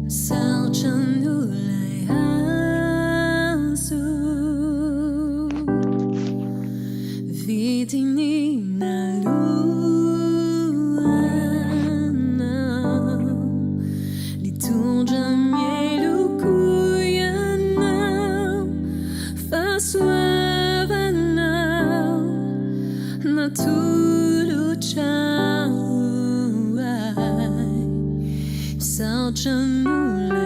sao chân nu lại hạ xuống vì tình ni na lu nào đi tu chân nhẹ lu cuyan nào fa suave nào na tu lu chao ai sao chân nu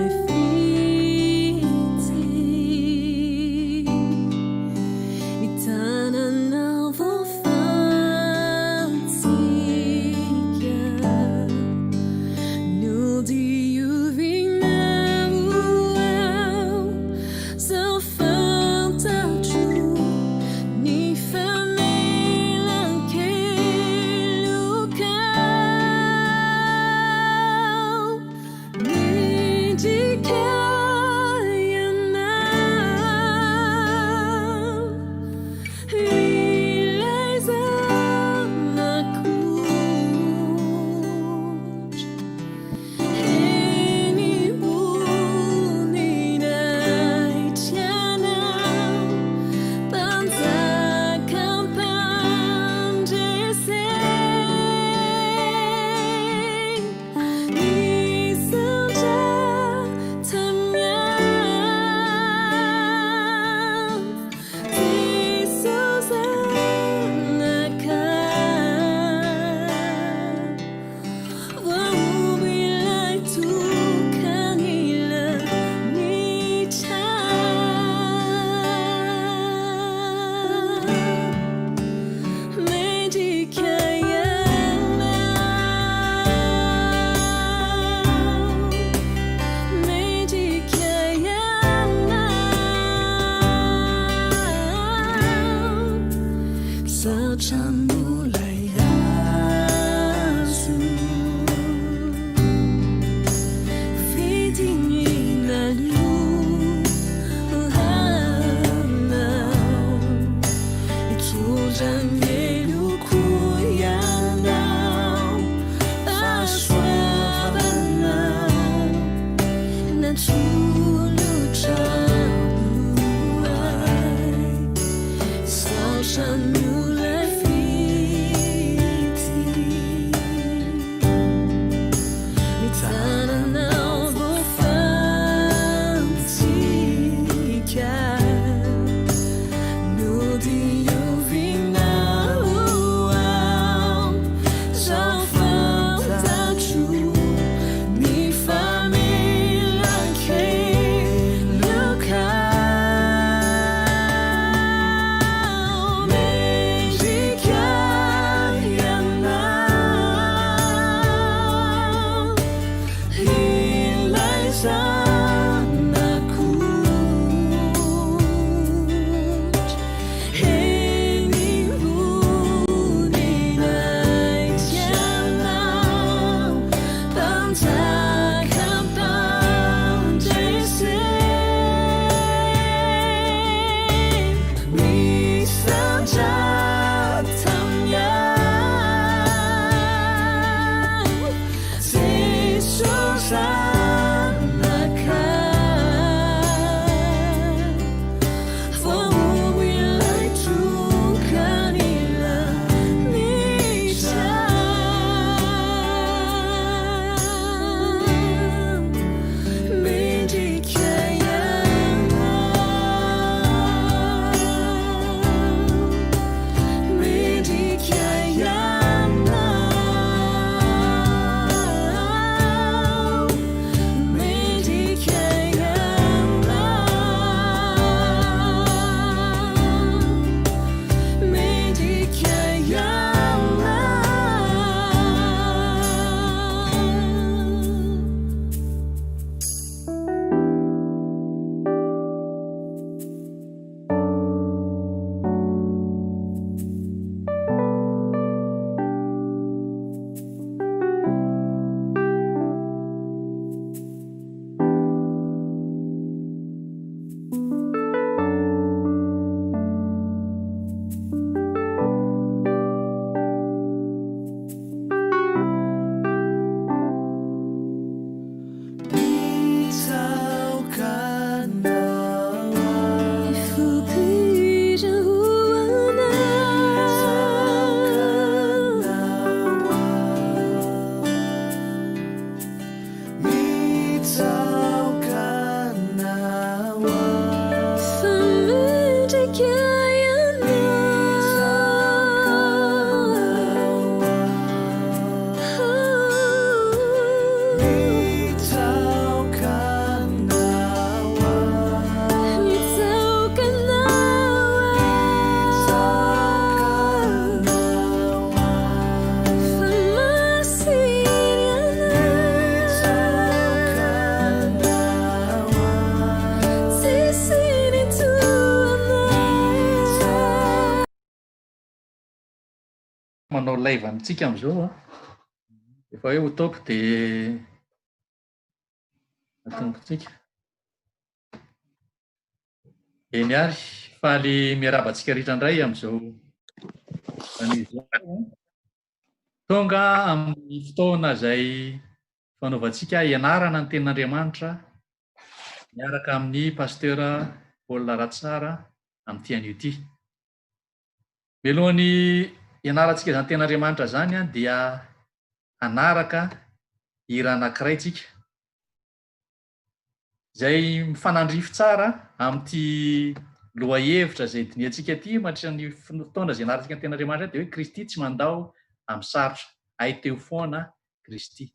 manao live amintsika am'izao a efa hoe ho taoko de atombotsika eny ary faly miarabantsika ritraindray am'izao tonga amin'ny fotoana izay fanaovantsika ianarana ny tenin'Andriamanitra miaraka amin'ny pasteura Paul Ratsara amin'ity anio ity. Mialohan'ny ianarantsika izany tenin'Andriamanitra zany a dia hanaraka hira anankiray tsika izay mifanandrify tsara amin'ity lohahevitra izay diniantsika ty mandritra ny fotoana izay ianarantsika ny tenin'Andriamanitra dia hoe Kristy tsy mandao amin'ny sarotra, hay teo foana Kristy.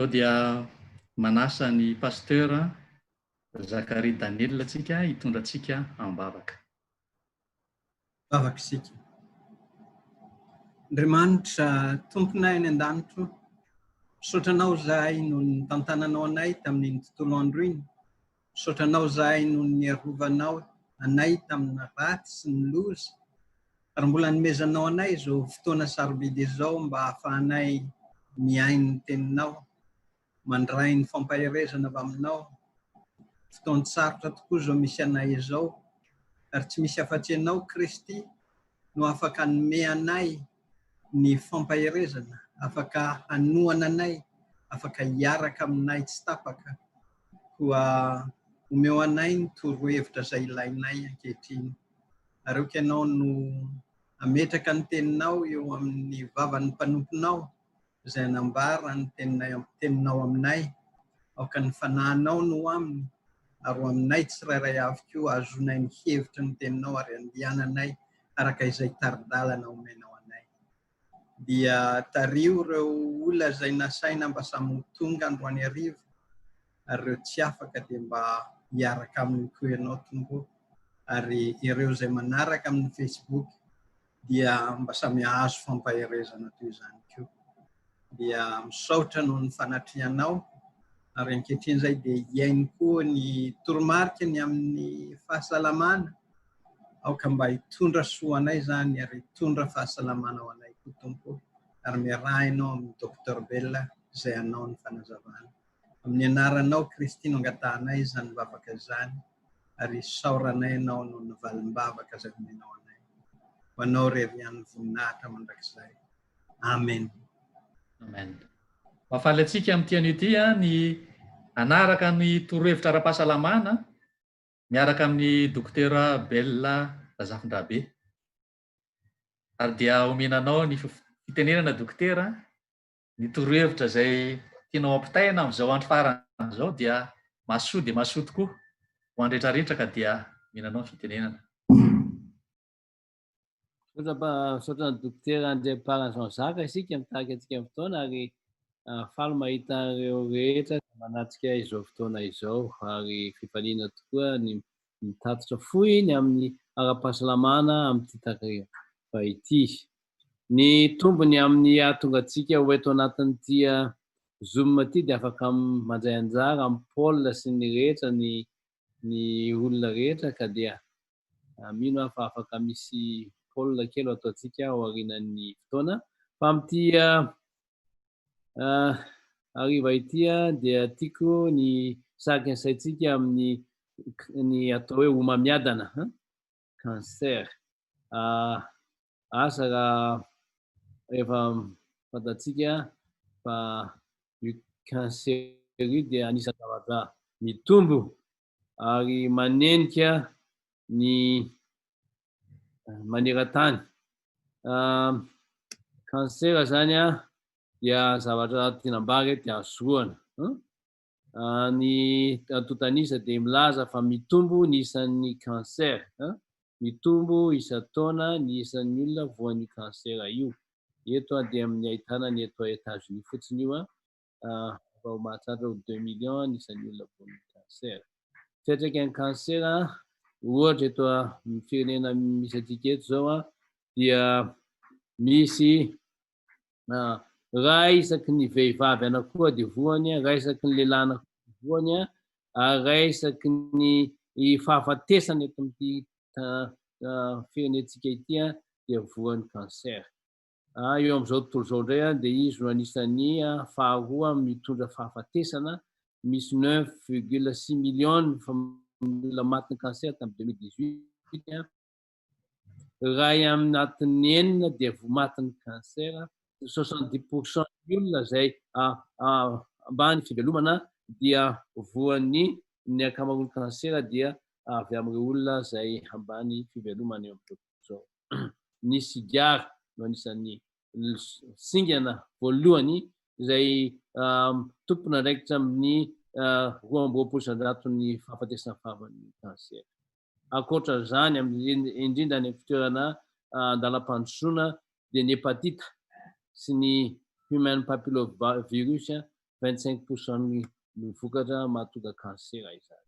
dia manasa ny pasteur Zakaria Daniel atsika hitondra atsika ambavaka. Bavaka isika. Andriamanitra tomponay any an-danitro, misaotranao zahay noho ny tantananao anay tamin'ny tontolo andro iny. Misaotranao zahay noho ny arovanao anay tamin'ny ratsy sy ny loza. Ary mbola nomezanao anay izao fotoana sarobidy izao mba hahafahanay miaino ny teninao, mandray ny fampaherezana avy aminao. Fotoana sarotra tokoa izao misy anay izao, ary tsy misy afa-tsy ianao Kristy no afaka hanome anay ny fampaherezana, afaka hanohana anay, afaka hiaraka aminay tsy tapaka, koa omeo anay ny torohevitra izay ilainay ankehitriny. Ary oka ianao no ametraka ny teninao eo amin'ny vavan'ny mpanomponao, izay hanambara ny teninao aminay, aoka ny fanahinao no aminy, ary aminay tsirairay avy koa azonay ny hevitra ny teninao ary andiananay araka izay taridalana omenao anay. Dia tario ireo olona izay nasaina mba samy tonga androany hariva, ary ireo tsy afaka dia mba hiaraka aminy koa ianao tompo, ary ireo izay manaraka amin'ny Facebook dia mba samy hahazo fampaherezana toy izany koa. Dia misaotra noho ny fanatrianao, ary ankehitriny izay dia hiaino koa ny toromarika ny amin'ny fahasalamana, aoka mba hitondra soa anay zany ary hitondra fahasalamana ho anay koa tompo, ary miarahinao amin'ny Dr. Bella izay hanao ny fanazavana. Amin'ny anaranao Kristy no angatahanay izany vavaka izany, ary saoranay ianao noho ny valim-bavaka izay omenao anay. Ho anao rery ihany voninahitra mandrakizay. Amen. Amen. Mahafaly antsika amin'ny tian'io ity ny anaraka ny torohevitra ara-pahasalamana miaraka amin'ny Dr. Bella Zafindrabe. Ary dia omenanao ny fitenenana dokotera, ny torohevitra izay tianao ampitaina amin'izao andro farany izao dia mahasoa dia mahasoa tokoa ho andretrarehetra ka dia omenanao ny fitenenana. Saotra ny dokotera Andriaparana Jean-Jacques isika mitariky antsika amin'ny fotoana, ary faly mahita ireo rehetra manatrika izao fotoana izao, ary fifaliana tokoa ny mitatotra fohy amin'ny ara-pahasalamana amin'ity takariva ity. Ny tombony amin'ny ahatonga antsika ho eto anatin'ity Zoom ity dia afaka mandray anjara amin'ny Paul sy ny rehetra ny olona rehetra, ka dia mino aho fa afaka misy Paul kely ataontsika ao aorianan'ny fotoana. Fa amin'ity hariva ity dia tiako ny saky ny saintsika amin'ny ny atao hoe homamiadana, cancer. Asa raha efa fantatsika fa io cancer io dia anisany zavatra mitombo ary manenika ny maneran-tany. Cancer zany dia zavatra tinam-bary dia soroana. Ny antotanisa dia milaza fa mitombo ny isan'ny cancer, mitombo isan-taona ny isan'ny olona voan'ny cancer io. Eto dia amin'ny ahitana ny eto États-Unis fotsiny io, fa mahatratra 2 millions ny isan'ny olona voan'ny cancer. Fiantraikan'ny cancer ohatra eto amin'ny firenena misy antsika eto zao dia misy ray isaky ny vehivavy anakiroa dia voany, ray isaky ny lehilahy anakiroa voany, ray isaky ny fahafatesana eto amin'ity firenentsika ity dia voan'ny cancer. Eo amin'izao tontolo izao indray dia izy no anisan'ny faharoa mitondra fahafatesana, misy 9,6 millions olona maty ny cancer tamin'ny 2018. Ray anatin'ny 9 dia maty ny cancer. 70% ny olona izay ambany fivelomana dia voan'ny ny ankamaroan'ny cancer dia avy amin'ireo olona izay ambany fivelomana eo amin'izao. Ny sigara no anisan'ny singana voalohany izay tompona andraikitra amin'ny 2.9% ny fahafatesana fahavan'ny cancer. Ankoatra zany indrindra ny fitoerana andalam-pandrosoana dia ny hepatita sy ny human papillomavirus 25% ny vokatra mahatonga kansera izany.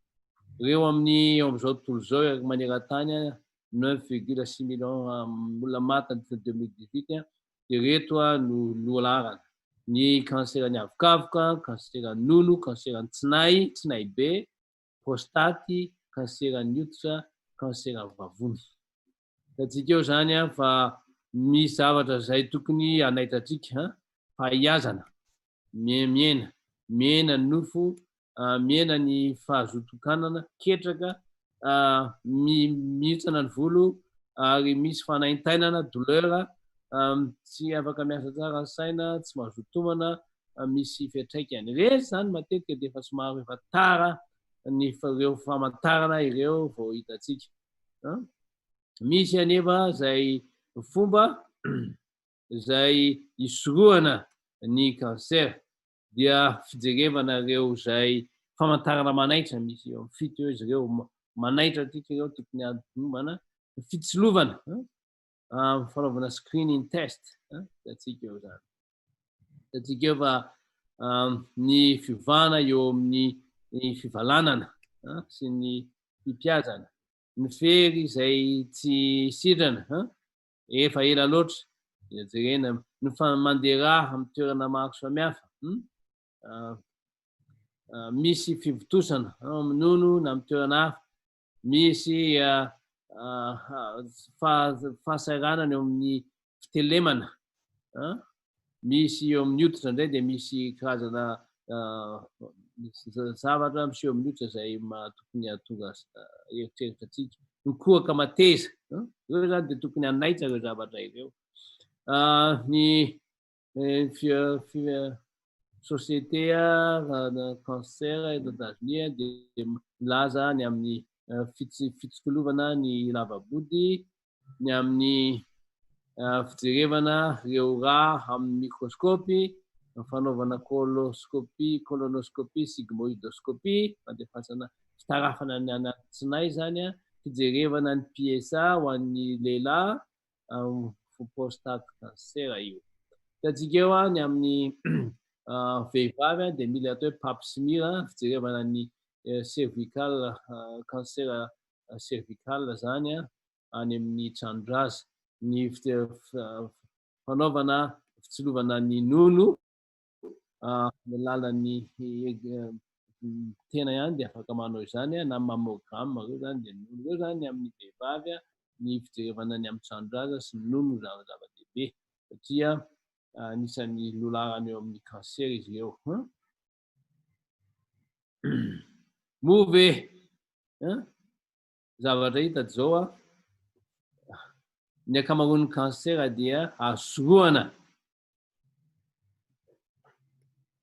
Reo amin'ny eo amin'izao tontolo zao maneran-tany 9,6 millions olona maty ny 2018 dia reto no loharana: ny kanseran'ny avokavoka, kanseran'ny nono, kanseran'ny tsinay be, prostaty, kanseran'ny hoditra, kanseran'ny vavony. Tatsika eo zany fa misy zavatra zay tokony anaitratsika fahaiazana, miena ny nofo, miena ny fahazotokanana, ketraka, mihitsana ny volo, ary misy fanaintainana, douleur, tsy afaka miasa tsara ny saina, tsy mazotomana, misy fiantraikany. Rehetra zany matetika dia efa somary efa tara ny ireo famantarana ireo vao hitatsika. Misy anefa zay fomba zay isorohana ny kansera dia fijerevana reo zay famantarana manaitra, misy eo amin'ny 7 eo izy ireo manaitra atika ireo tokony anombana fitsolovana, fanaovana screening test, tatsika eo zany. Tatsika eo fa ny fivana eo amin'ny fivalanana sy ny fipiazana, ny fery zay tsy sitrana efa ela loatra, jerena ny mandeha amin'ny toerana maro samihafa, misy fivotosana amin'ny nono na amin'ny toerana hafa, misy fahasahiranana eo amin'ny fitelemana, misy eo amin'ny hoditra indray dia misy karazana zavatra misy eo amin'ny hoditra zay tokony hahatonga eritreritra atsika, ny kohaka mateza, reo zany dia tokony hanaitra reo zavatra ireo. Ny société cancer eto États-Unis dia milaza ny amin'ny fitsikolovana ny lavabody, ny amin'ny fijerevana reo raha amin'ny microscopy, fanaovana colonoscopie, sigmoidoscopie, fandefasana fitarafana ny anaty tsinay zany, fijerevana ny PSA ho an'ny lehilahy, prostate cancer io. Tatsika eo ny amin'ny vehivavy dia mila atao hoe pap smear, fijerevana ny cervical, cancer cervical zany any amin'ny tranondraza, ny fanaovana fitsolovana ny nono amin'ny alalan'ny tena ihany dia afaka manao izany na mammogramme, reo zany dia nono reo zany amin'ny vehivavy, ny fijerevana ny amin'ny tranondraza sy ny nono zany zava-dehibe satria anisan'ny loharana eo amin'ny kansera izy ireo. Move zavatra hita zao ny ankamaroan'ny kansera dia sorohana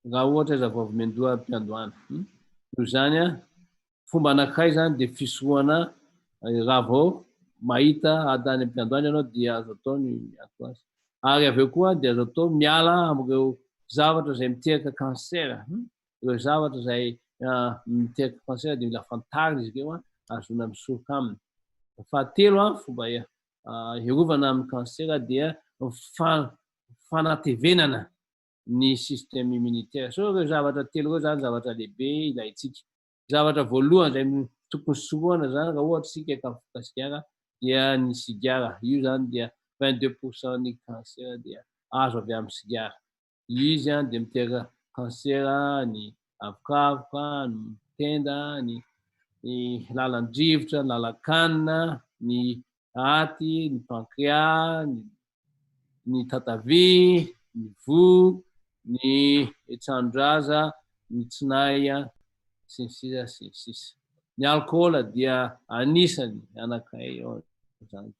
raha ohatra izy vao avy mendoa am-piandohana. Noho izany fomba anankiray zany dia fisorohana raha vao mahita adany am-piandohana ianao dia azo atao ny mianto azy, ary avy eo koa dia azo atao miala amin'ireo zavatra zay miteraka kansera, ireo zavatra zay miteraka kansera dia mila fantarina izy ireo, azoina misoroka aminy. Fahatelo fomba iarovana amin'ny kansera dia fanatevenana ny système immunitaire. So ireo zavatra telo ireo zany zavatra lehibe ilaitsika. Zavatra voalohany zay tokony sorohana zany raha ohatra isika kapoka sigara dia ny sigara. Io zany dia 22% ny kansera dia azo avy amin'ny sigara. Izy dia miteraka kansera ny avokavoka, ny tenda, ny lalan-drivotra, lalan-kanina, ny aty, ny pancréas, ny tatavy, ny vo, ny tranondraza, ny tsinay sy ny sisa sy ny sisa. Ny alcool dia anisany anankiray zany.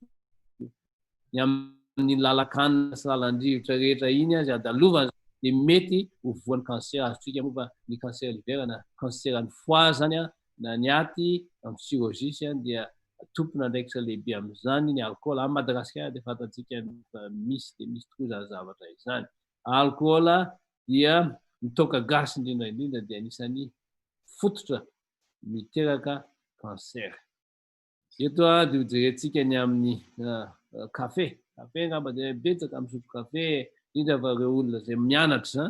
Ny amin'ny lalan-kanina sy lalan-drivotra rehetra iny azy adalovana dia mety ho voan'ny kansera azotsika moa fa ny kansera livera na kanseran'ny foie zany na ny aty amin'ny cirrhosis dia tompona andraikitra lehibe amin'izany ny alcool. Amin'ny Madagasikara dia fantatsika misy tokoa izany zavatra izany. Alcool dia mitoka gasy indrindra dia anisan'ny fototra miteraka kansera. Eto dia jerentsika ny amin'ny kafe. Kafe ngamba dia betsaka misotro kafe, indrindra fa ireo olona zay mianatra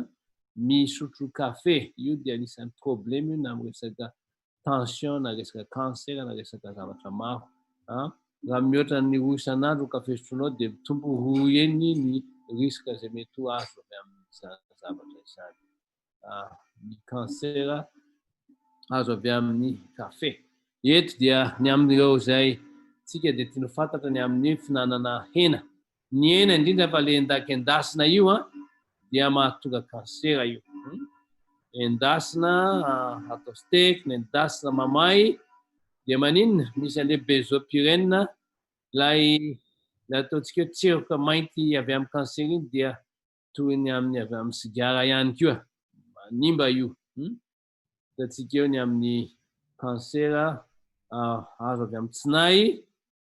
misotro kafe io dia anisan'ny problème io na amin'ny resaka tension na resaka cancer na resaka zavatra maro raha mihoatra ny roa isan'andro kafe sotronao dia mitombo roa eny ny risque zay mety ho azo avy amin'ny zavatra izany ny cancer azo avy amin'ny kafe eto dia ny amin'ireo zay tsika dia tiano fantatra ny amin'ny finanana hena ny hena indrindra fa le endasina io dia mahatonga cancer io endasina atao steak na endasina mamay dia maninona misy an'le benzopyrène lay ataontsika hoe tsiroka mainty avy amin'ny cancer iny dia toy ny amin'ny avy amin'ny sigara ihany koa manimba io hitantsika eo ny amin'ny cancer azo avy amin'ny tsinay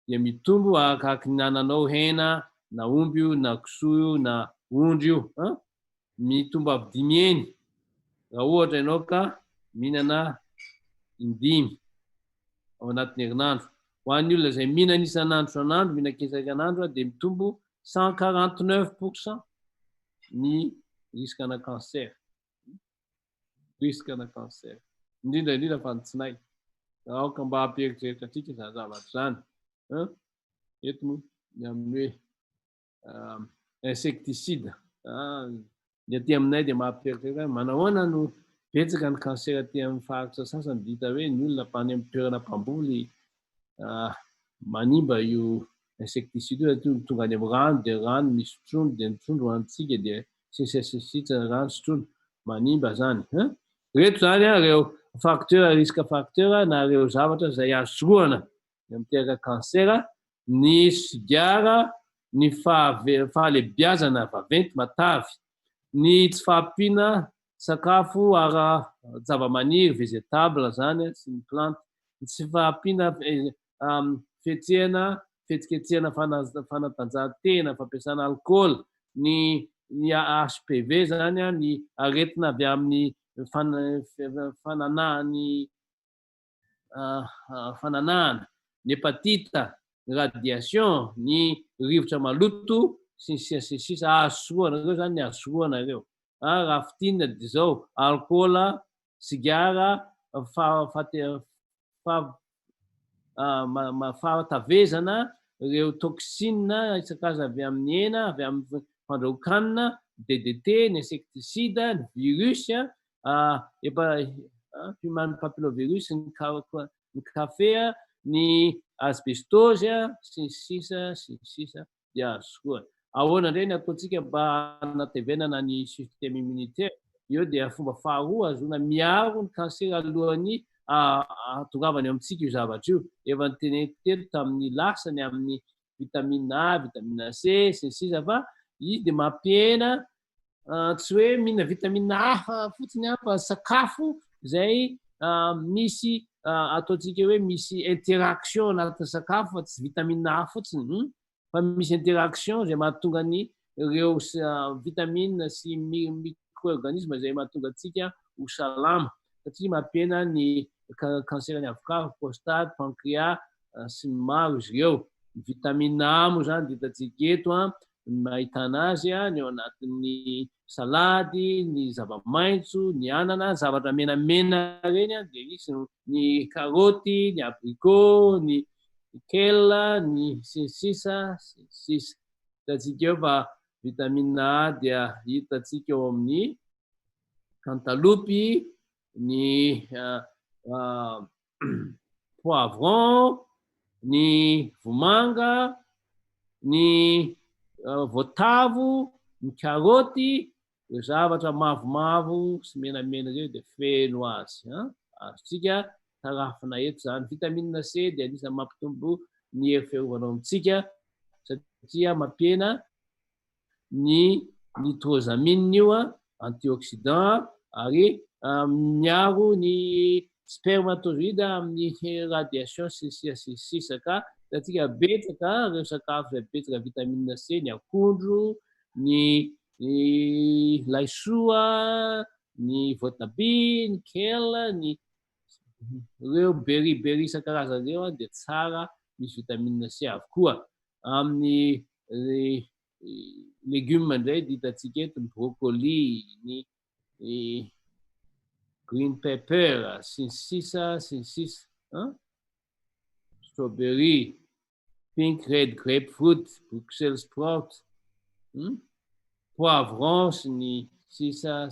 dia mitombo arakaraka ny nananao hena na omby io na kisoa io na ondry io mitombo avy 5 eny raha ohatra ianao ka mihinana 5 ao anatin'ny herinandro ho an'ny olona zay mihinana isan'andro isan'andro mihinan-kena isan'andro dia mitombo 149% ny risque-na cancer indrindra fa ny tsinay raha aoka mba hampieritreritra atsika izany zavatra zany eto moa ny amin'ny hoe insecticide ny aty aminay dia mampieritreritra manahoana no betsaka ny cancer aty amin'ny faritra sasany dita hoe ny olona mpany amin'ny toerana mpamboly manimba io insecticide io tonga any amin'ny rano dia rano misy trondro dia ny trondro hoanitsika dia sisitsitsitsy rano sy trondro manimba zany reto zany reo risque facteur na reo zavatra zay azo soroana miteraka cancer ny sigara ny fahalebiazana vaventy matavy ny tsy fahampiana sakafo zava-maniry végétable zany sy ny plante ny tsy fahampiana fihetsiketsehana fanatanjahantena fampiasana alcool ny HPV zany ny aretina avy amin'ny fananahana ny hepatite ny radiation ny rivotra maloto sy ny sisa azo soroana reo zany ny azo soroana reo raha fitinana dia zao alcool sigara fahatavezana reo toxine isan-karazany avy amin'ny hena avy amin'ny fandrahokan-kanina DDT ny insecticide ny virus human papillovirus ny kafe ny asbestose sy ny sisa dia azo soroana ahoana indray ny ataontsika mba hanatevenana ny système immunitaire io dia fomba faharoa azona miaro ny cancer alohan'ny atongavany amintsika io zavatra io efa nyteneniko teto tamin'ny lasany amin'ny vitamine A vitamine C sy ny sisa fa izy dia mampihena tsy hoe mihina vitamine A fotsiny fa sakafo zay misy ataontsika hoe misy interaction anatin'ny sakafo fa tsy vitamine A fotsiny fa misy interaction zay mahatonga ny reo vitamine sy micro-organisme zay mahatonga atsika ho salama satria mampihena ny cancer ny avoka prostate pancréas sy ny maro izy ireo vitamine A moa zany ditatsika eto mahitana azy ny ao anatin'ny salady ny zava-maitso ny anana zavatra menamena reny dia misy ny karoty ny abricot ny kale ny sisa hitatsika eo fa vitamine A dia hitatsika eo amin'ny cantaloupe ny poivron ny vomanga ny voatavo ny karoty reo zavatra mavomavo sy menamena reo dia feno azy azontsika tarafina eto zany vitamine C dia anisan'ny mampitombo ny hery fiarovana amintsika satria mampihena ny nitrosamine io antioxydant ary miaro ny spermatozoïde amin'ny radiation sisa ka tatsika betsaka reo sakafo zay betsaka vitamine C ny akondro ny laisoa ny voatabia ny kale ny reo berry isan-karazany reo dia tsara misy vitamine C avokoa amin'ny légume indray ditatsika eto ny brocoli ny green pepper, sy ny sisa, strawberry, pink, red, grapefruit, Bruxelles sprout, poivron sy ny sisa.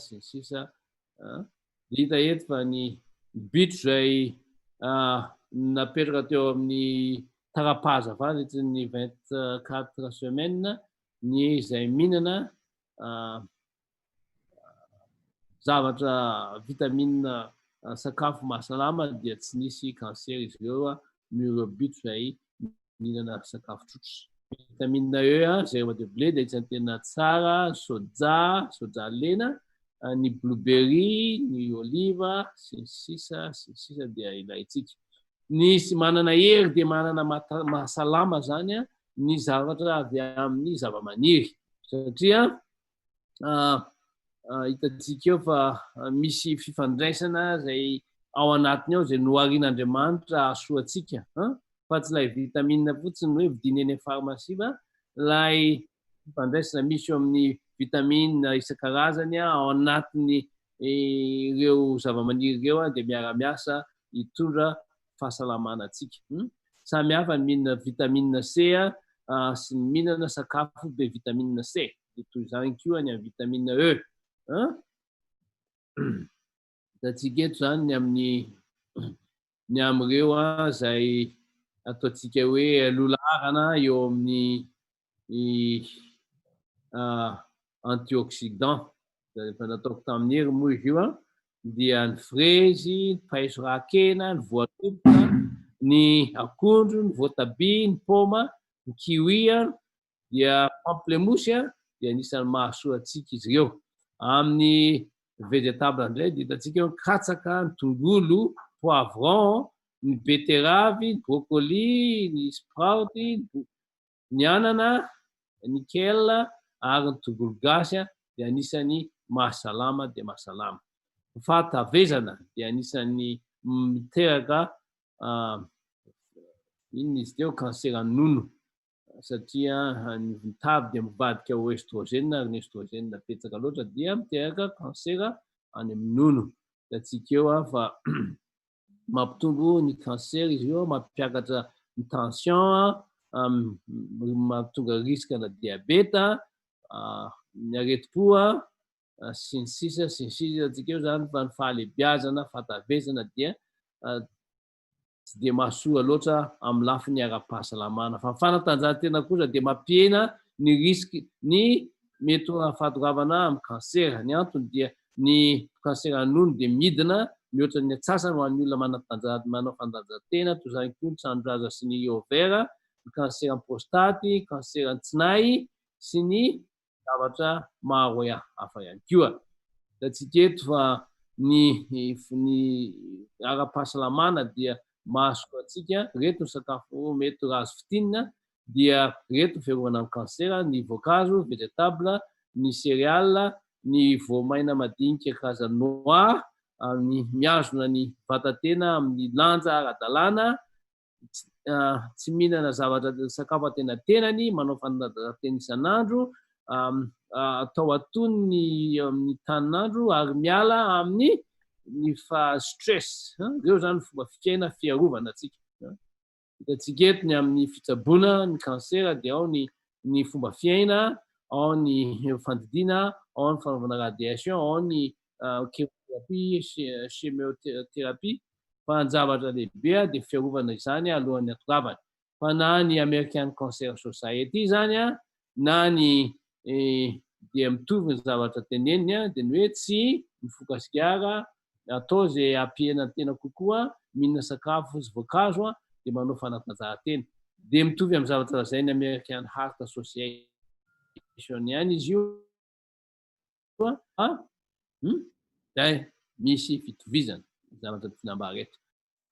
Hita eto fa ny bitro zay napetraka teo amin'ny tarapaza-vazy ny 24 semaines ny zay mihinana zavatra vitamine sakafo mahasalama dia tsy nisy cancer izy ireo ireo bitro zay mihinana sakafo tsotra. Vitamine E zay de blé dia isan'ny tena tsara, soja lena, ny blueberry, ny oliva, sy ny sisa dia ilaitsika. Nisy manana hery dia manana mahasalama zany ny zavatra avy amin'ny zavamaniry satria hitantsika eo fa misy fifandraisana zay ao anatiny ao zay noharian'Andriamanitra asoatsika fa tsy lay vitamine fotsiny hoe vidiny eny pharmacie fa lay fifandraisana misy eo amin'ny vitamine isan-karazany ao anatiny ireo zavamaniry ireo dia miara-miasa hitondra fahasalamana antsika. Samy hafa ny mihinana vitamine C sy ny mihinana sakafo be vitamine C. Toy izany koa ny amin'ny vitamine E. Hitantsika eto zany ny amin'ireo zay ataontsika hoe lolarana eo amin'ny antioxydant efa nataoko tamin'ny hery moa izy io dia ny frezy, ny paiso rakena, ny voaloboka, ny akondro, ny voatabia, ny paoma, ny kiwi dia pamplemousse dia anisan'ny mahasoa antsika izy ireo. Amin'ny vegetable indray dia hitantsika eo katsaka, ny tongolo, poivron, ny beteravy, ny brocoli, ny sprout, ny anana, ny kale ary ny tongolo gasy dia anisan'ny mahasalama dia mahasalama. Fatavezana dia anisan'ny miteraka inona izy teo cancer nono satria ny tavy dia mivadika ho estrogène ary ny estrogène napetsaka loatra dia miteraka cancer any amin'ny nono. Hitantsika eo fa mampitombo ny cancer izy io, mampiakatra ny tension, mampitonga risque na diabeta, ny areti-po sy ny sisa. Hitantsika eo zany fa ny fahalebiazana, fatavezana dia tsy dia mahasoa loatra amin'ny lafiny ara-pahasalamana. Fa fanatanjahantena kosa dia mampihena ny risque ny mety fahatongavana amin'ny cancer. Ny antony dia ny cancer nono dia midina mihoatra ny atsasany ho an'ny olona manao fanatanjahantena toy izany koa ny tranondraza sy ny ovaire, ny cancer prostate, cancer tsinay sy ny zavatra maro hafa ihany koa. Hitantsika eto fa ny ara-pahasalamana dia mahasoa antsika reto sakafo mety razo fitinina dia reto fiarovana amin'ny cancer: ny voankazo, vegetable, ny céréales, ny voamaina madinika karazany noix, ny miazona ny vatatena amin'ny lanja ara-dalàna, tsy mihinana zavatra sakafo antenantenany, manao fanatanjahantena isan'andro, atao atony amin'ny tanin'andro ary miala amin'ny stress. Ireo zany fomba fiaina fiarovana antsika. Hitantsika eto ny amin'ny fitsaboana ny cancer dia ao ny fomba fiaina, ao ny fandidiana, ao ny fanaovana radiation, ao ny chimiothérapie, chimiothérapie. Fa ny zavatra lehibe dia fiarovana izany alohan'ny hatongavany. Fa na ny American Cancer Society zany na ny dia mitovy ny zavatra teneniny dia ny hoe tsy mifoka sigara, atao zay hampihena tena kokoa, mihinana sakafo sy voankazo dia manao fanatanjahantena. Dia mitovy amin'ny zavatra lazainy American Heart Association ihany izy io misy fitovizana zavatra fihinam-bary eto.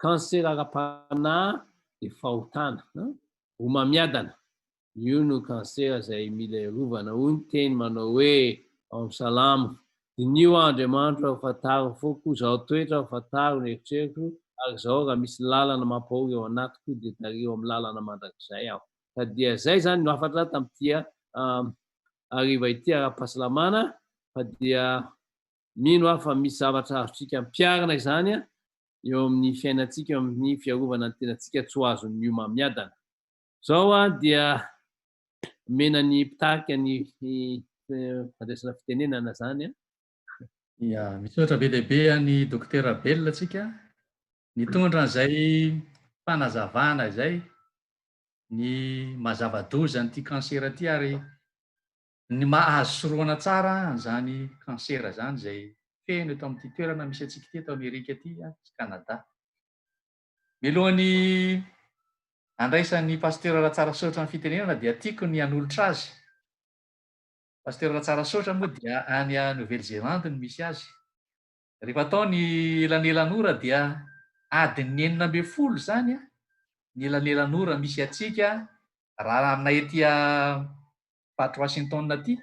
Cancer ara-panahy dia fahotana, homamiadana. Io no cancer zay mila iarovana. Hoy ny teny manao hoe ao amin'ny salamo: dinio Andriamanitra fataro foko, zao toetra fataro ny eritreriko, ary zao raha misy lalana mampahory ao anatiko dia tario amin'ny lalana mandrakizay aho. Ka dia zay zany no hafatra tamin'ity hariva ity ara-pahasalamana, fa dia mino aho fa misy zavatra azotsika mpiarana izany a eo amin'ny fiainantsika eo amin'ny fiarovana ny tenantsika tsy ho azon'ny miomamiadana. Zao a dia mena ny mpitarika ny fandraisana fitenenana zany a. Ya misaotra be lehibe ny dokotera Belona atsika nitondra an'izay fanazavana izay ny mazava-doza n'ity kansera ty ary ny mahazo soroana tsara an'izany kansera zany zay feno eto amin'ity toerana misy atsika ty eto Amerika ty sy Kanada. Mialohan'ny andraisan'ny pasteur Ratsarasotra ny fitenenana dia tiako ny hanolotra azy. Pasteur Ratsarasotra moa dia any a Nouvelle-Zélande no misy azy. Rehefa atao ny elanelan'ora dia adiny 9:40 zany a ny elanelan'ora misy atsika raha aminay ety Patro Washington aty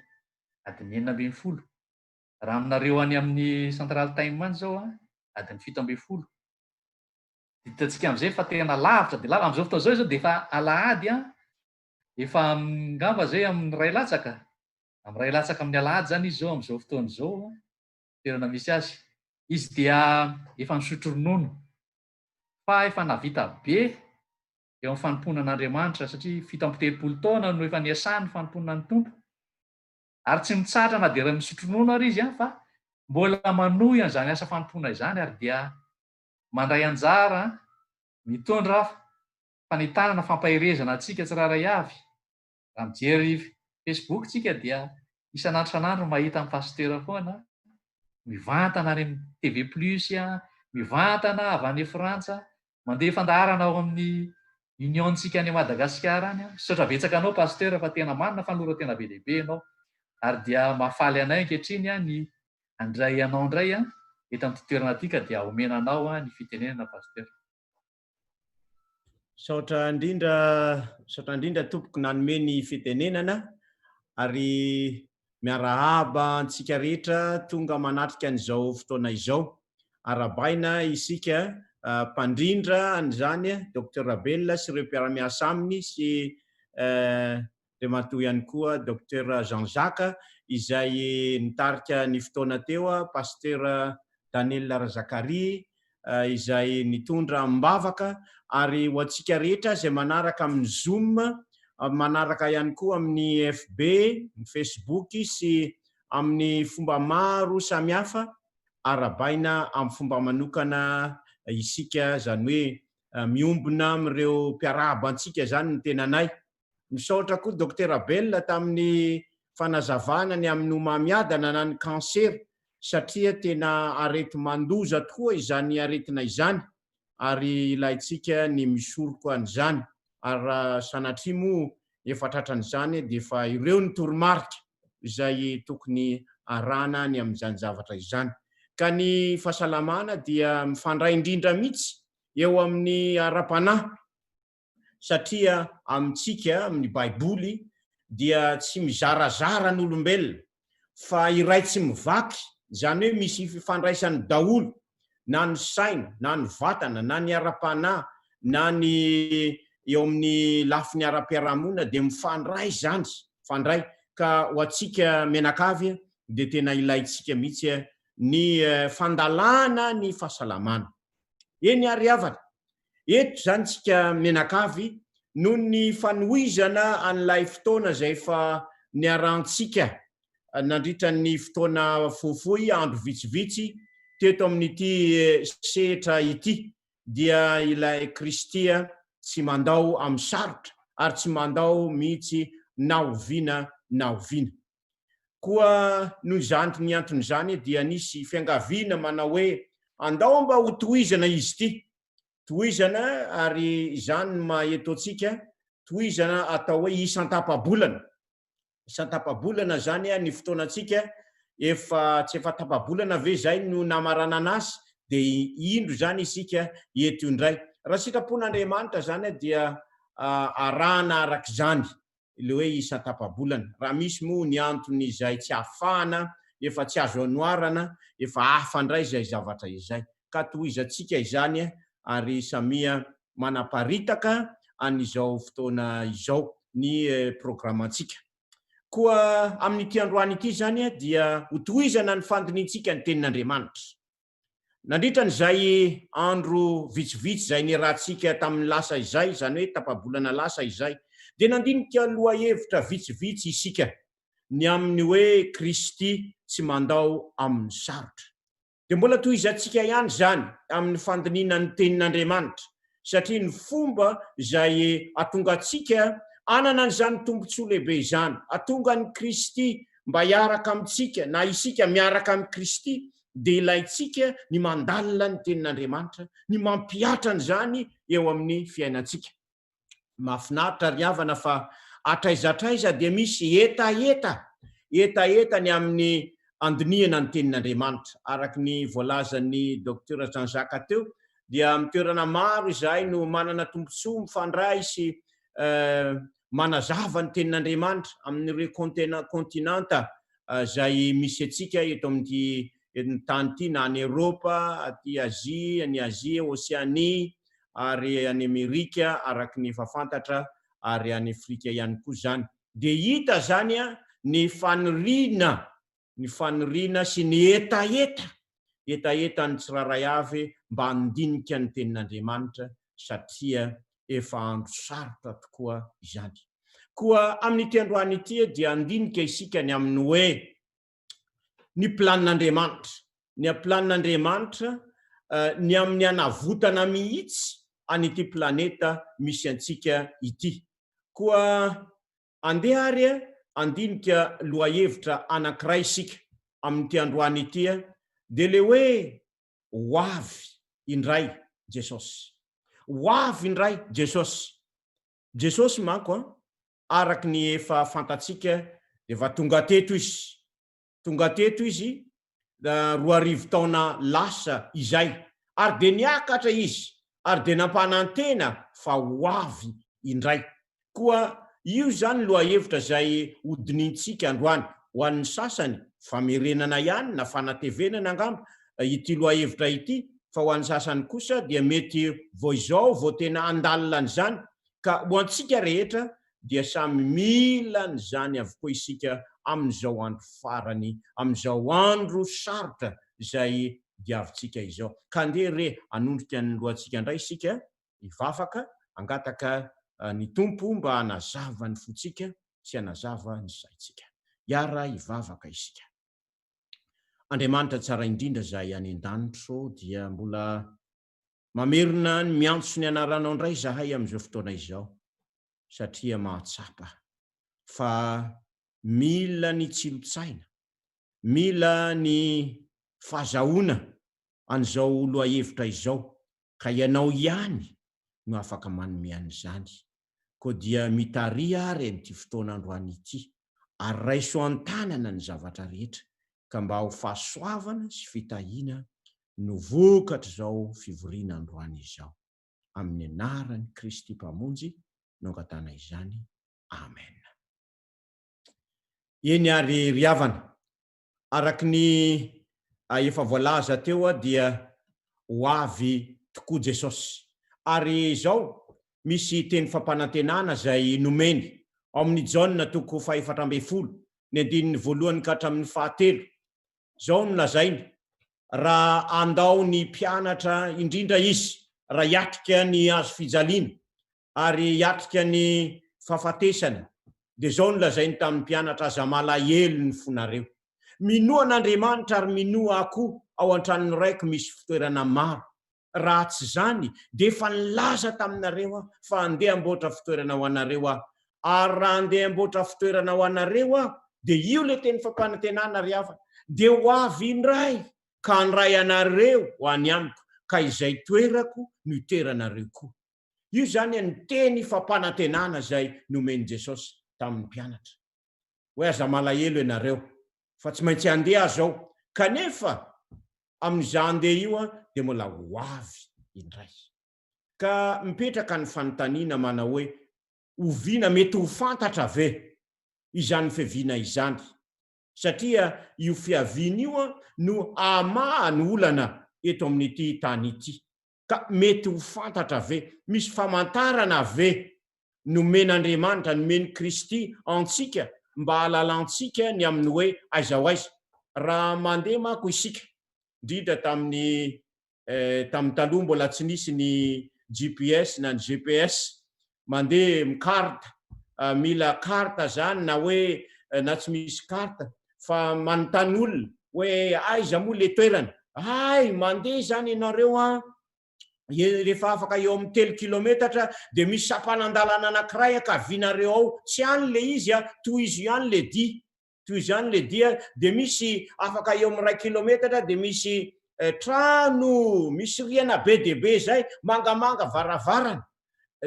adiny 9:40. Raha aminareo any amin'ny Central Time any zao a adiny 7:40. Hitatsika am'izay fa tena lavitra de lavitra am'izao fotoana zao zao de efa alahady a efa ngamba zay amin'ny 2 latsaka. Amin'ny 2 latsaka amin'ny alahady zany izy zao am'izao fotoana zao toerana misy azy. Izy dia efa nisotro ronono fa efa navita be eo amin'ny fanompoana an'Andriamanitra satria 7 taona no efa niasany ny fanompoana ny Tompo. Ary tsy mitsatra na dia raha misotro ronono ary izy fa mbola manohy an'izany asa fanompoana izany ary dia mandray anjara mitondra fanentanana fampahirezana antsika tsiraray avy. Raha mijery Facebook tsika dia isan'andro isan'andro mahita amin'ny pasteur foana mivantana any amin'ny TV Plus mivantana avy any Frantsa mandeha fandaharana ao amin'ny Union-tsika any Madagasikara any. Misaotra betsaka anao pasteur fa tena manana fanolora-tena be lehibe ianao ary dia mahafaly anay ankehitriny ny andray anao indray eto amin'ny toerana ty ka dia omenanao ny fitenenana pasteur. Saotra indrindra tompoko nanome ny fitenenana ary miarahaba antsika rehetra tonga manatrika an'izao fotoana izao. Arabaina isika mpandrindra an'izany Dr Belona sy ireo mpiara-miasa aminy sy dia matoa ihany koa Dr Jean-Jacques izay nitarika ny fotoana teo pasteur Daniel Razakary izay nitondra mbavaka ary ho antsika rehetra izay manaraka amin'ny Zoom manaraka ihany koa amin'ny FB, ny Facebook sy amin'ny fomba maro samihafa arabaina amin'ny fomba manokana isika zany hoe miombona amin'ireo mpiarahaba antsika zany ny tenanay. Misaotra koa Dr Belona tamin'ny fanazavana ny amin'ny omamiadana na ny kanser satria tena arety mandoza tokoa izany aretina izany ary ilaitsika ny misoroko an'izany ary sanatria moa efa tratran'izany dia efa ireo ny toromarika izay tokony arana ny amin'izany zavatra izany. Ka ny fahasalamana dia mifandray indrindra mihitsy eo amin'ny ara-panahy satria amintsika amin'ny baiboly dia tsy mizarazara ny olombelona fa iray tsy mivaky, zany hoe misy fifandraisany daholo na ny saina na ny vatana na ny ara-panahy na ny eo amin'ny lafiny ara-piarahamonina dia mifandray zany fandray ka ho antsika menakavy dia tena ilaitsika mihitsy ny fandalana ny fahasalamana. Eny ary havana eto zany tsika menakavy noho ny fanohizana an'ilay fotoana zay fa niarantsika nandritra ny fotoana fohifohy andro vitsivitsy teto amin'ity sehatra ity dia ilay Kristia tsy mandao amin'ny sarotra ary tsy mandao mihitsy naoviana. Koa noho izany ny anton'izany dia nisy fiangaviana manao hoe andao mba ho tohizana izy ity. Tohizana ary izany maheto antsika tohizana atao hoe isan-tapabolana. Isan-tapabolana zany ny fotoanantsika efa tsy efa tapabolana ve zay no namarana anazy dia indro zany isika eto indray. Raha sitrapon'Andriamanitra zany dia arahana arak'izany ilay hoe isan-tapabolana. Raha misy moa ny antony izay tsy ahafahana efa tsy azo anoarana efa hafa indray izay zavatra izay ka tohizantsika izany ary samia manaparitaka an'izao fotoana izao ny programantsika. koa amin'nyity androany ity zany a dia hotohizana ny fandiniantsika ny tenin'Andriamanitra. Nandritra n'izay andro vitsivitsy zay ny rahantsika tamin'ny lasa izay, zany hoe tapabolana lasa izay, dia nandinika lohahevitra vitsivitsy isika ny amin'ny hoe Kristy tsy mandao amin'ny sarotra. Dia mbola tohizantsika ihany zany amin'ny fandiniana ny tenin'Andriamanitra, satria ny fomba izay atonga antsika anana n'izany tombontsoa lehibe izany, atonga ny Kristy mba hiaraka amintsika, na isika miaraka amin'ny Kristy, dia ilaintsika ny mandalina ny tenin'Andriamanitra, ny mampiatra an'izany eo amin'ny fiainantsika. Mahafinaritra ry havana fa atraizatraiza dia misy etaeta ny amin'ny andiniana ny tenin'Andriamanitra. Araka ny voalazan'ny Dr Jean-Jacques teo, dia amin'ny toerana maro izahay no manana tombontsoa mifandray sy manazava ny tenin'Andriamanitra amin'ireo kontinanta izay misy antsika eto amin'ny tany ity, na any Eropa, aty Azia, ny Azia, Oseania, ary any Amerika araka ny efa fantatra, ary any Afrika ihany koa zany. Dia hita zany a ny faniriana sy ny etaeta ny tsiraray avy mba handinika ny tenin'Andriamanitra, satria efa andro sarotra tokoa izany. Koa amin'ity androany ity dia handinika isika ny amin'ny hoe ny planin'Andriamanitra, ny planin'Andriamanitra ny amin'ny hanavotana mihitsy an'ity planeta misy antsika ity. Koa andeha ary andinika lohahevitra anankiray isika amin'ity androany ity dia le hoe ho avy indray Jesosy. Ho avy indray Jesosy. Jesosy manko araka ny efa fantatsika dia efa tonga teto izy. Tonga teto izy 2000 taona lasa izay, ary dia niakatra izy, ary dia nampanantena fa ho avy indray. Koa io zany lohahevitra izay hodinintsika androany. Ho an'ny sasany famerenana ihany na fanatevenana angamba ity lohahevitra ity, fa ho an'ny sasany kosa dia mety vao izao vao tena andalina an'izany, ka ho antsika rehetra dia samy mila n'izany avokoa isika amin'izao andro farany, amin'izao andro sarotra izay diavintsika izao. Ka andeha re anondrika ny lohantsika indray isika, hivavaka, angataka ny tompo mba hanazava ny fotsika sy hanazava ny saintsika. Hiara hivavaka isika. Andriamanitra tsara indrindra izay any an-danitro, dia mbola mamerina ny miantso ny anaranao indray zahay amin'izao fotoana izao, satria mahatsapa fa mila ny tsilotsaina, mila ny fahazahoana an'izao lohahevitra izao, ka ianao ihany no afaka manome an'izany. Koa dia mitaria ary amin'ity fotoana androany ity, ary raiso an-tanana ny zavatra rehetra, ka mba ho fahasoavana sy fitahiana no vokatra izao fivoriana androany izao. Amin'ny anaran'i Kristy mpamonjy no angatana izany. Amen. Eny ary ry havana, araka ny efa voalaza teo dia ho avy tokoa Jesosy. Ary izao misy teny fampanantenana izay nomeny ao amin'ny Jaona 4:12, ny 1 ka hatramin'ny 7. Zao no lazainy: raha andao ny mpianatra indrindra izy, raha hiatrika ny azo fijaliana ary hiatrika ny fahafatesana, dia zao no lazainy tamin'ny mpianatra aza malahelo ny fonareo. Minoa an'Andriamanitra ary minoa akoho ao an-tranony raiky misy fitoerana maro. Raha tsy zany dia efa nilaza taminareo fa andeha amboatra fitoerana ho anareo aho. Ary raha andeha amboatra fitoerana ho anareo aho, dia io le teny fampanantenana ry havana, dia ho avy indray ka handray anareo ho any amiko, ka izay toerako no itoeranareo koa. Io zany ny teny fampanantenana izay nomeny Jesosy tamin'ny mpianatra. Hoe aza malahelo ianareo, fa tsy maintsy andeha zao, kanefa amin'izany andeha io dia mbola ho avy indray. Ka mipetraka ny fanontaniana mana hoe, oviana mety ho fantatra ve izany fiaviana izany? Satria io fiaviana io no amaha ny olana eto amin'ity tany ity. Ka mety ho fantatra ve? Misy famantarana ve nomen'Andriamanitra, nomeny Kristy antsika mba halalantsika ny amin'ny hoe aiza ho aiza raha mandeha mako isika indrindra tamin'ny taloha mbola tsy nisy ny GPS na ny GPS mandeha mikarta mila karta zany na hoe na tsy misy karta fa manontany olona hoe aiza moa le toerana mandeha zany ianareo rehefa afaka eo amin'ny 3 kilometatra de misy sapanandalana anankiray ka vinareo ao tsy any le izy toy izy ihany le dia toy izy ihany le dia de misy afaka eo amin'ny 1 kilometatra de misy trano misy riana be debe zay mangamanga varavarana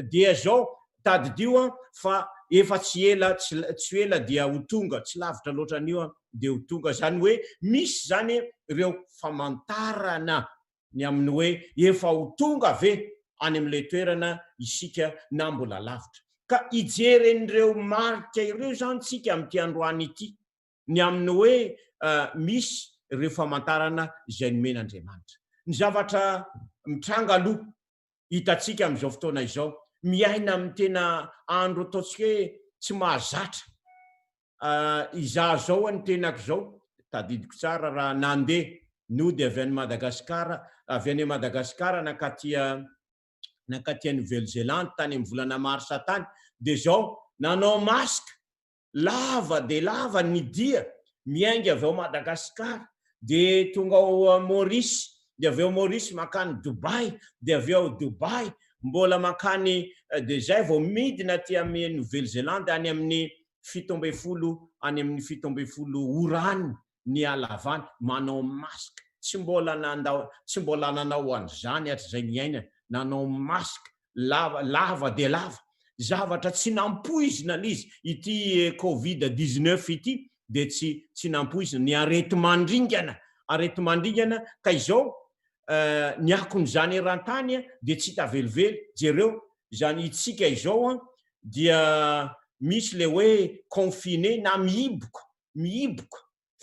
dia zao tadidio fa efa tsy ela dia ho tonga tsy lavitra loatra an'io de ho tonga zany hoe misy zany reo famantarana ny amin'ny hoe efa ho tonga ve any amin'le toerana isika na mbola lavitra ka ijeren'ireo marika ireo zany tsika amin'ity androany ity ny amin'ny hoe misy reo famantarana izay nomen'Andriamanitra ny zavatra mitranga aloha hitatsika amin'izao fotoana izao miaina amin'ny tena andro ataontsika hoe tsy mahazatra izaho zao ny tenako zao tadidiko tsara raha nandeha nody avy any Madagasikara nakaty Nouvelle-Zélande tany amin'ny volana marsa tany de zao nanao masika lava de lava ny dia miainga avy ao Madagasikara de tonga ao Maurice de avy ao Maurice makany Dubai de avy ao Dubai mbola makany de zay vao midina ty amin'ny Nouvelle-Zélande any amin'ny 17 orany ny alavany manao masika tsy mbola nanao an'izany hatrizay miaina nanao masika lava de lava zavatra tsy nampoizina l'izy ity Covid-19 ity de tsy nampoizina ny aretimandringana ka izao ny akon'izany eran-tany de tsy tavelively jereo zany itsika izao dia misy le hoe confiné na mihiboka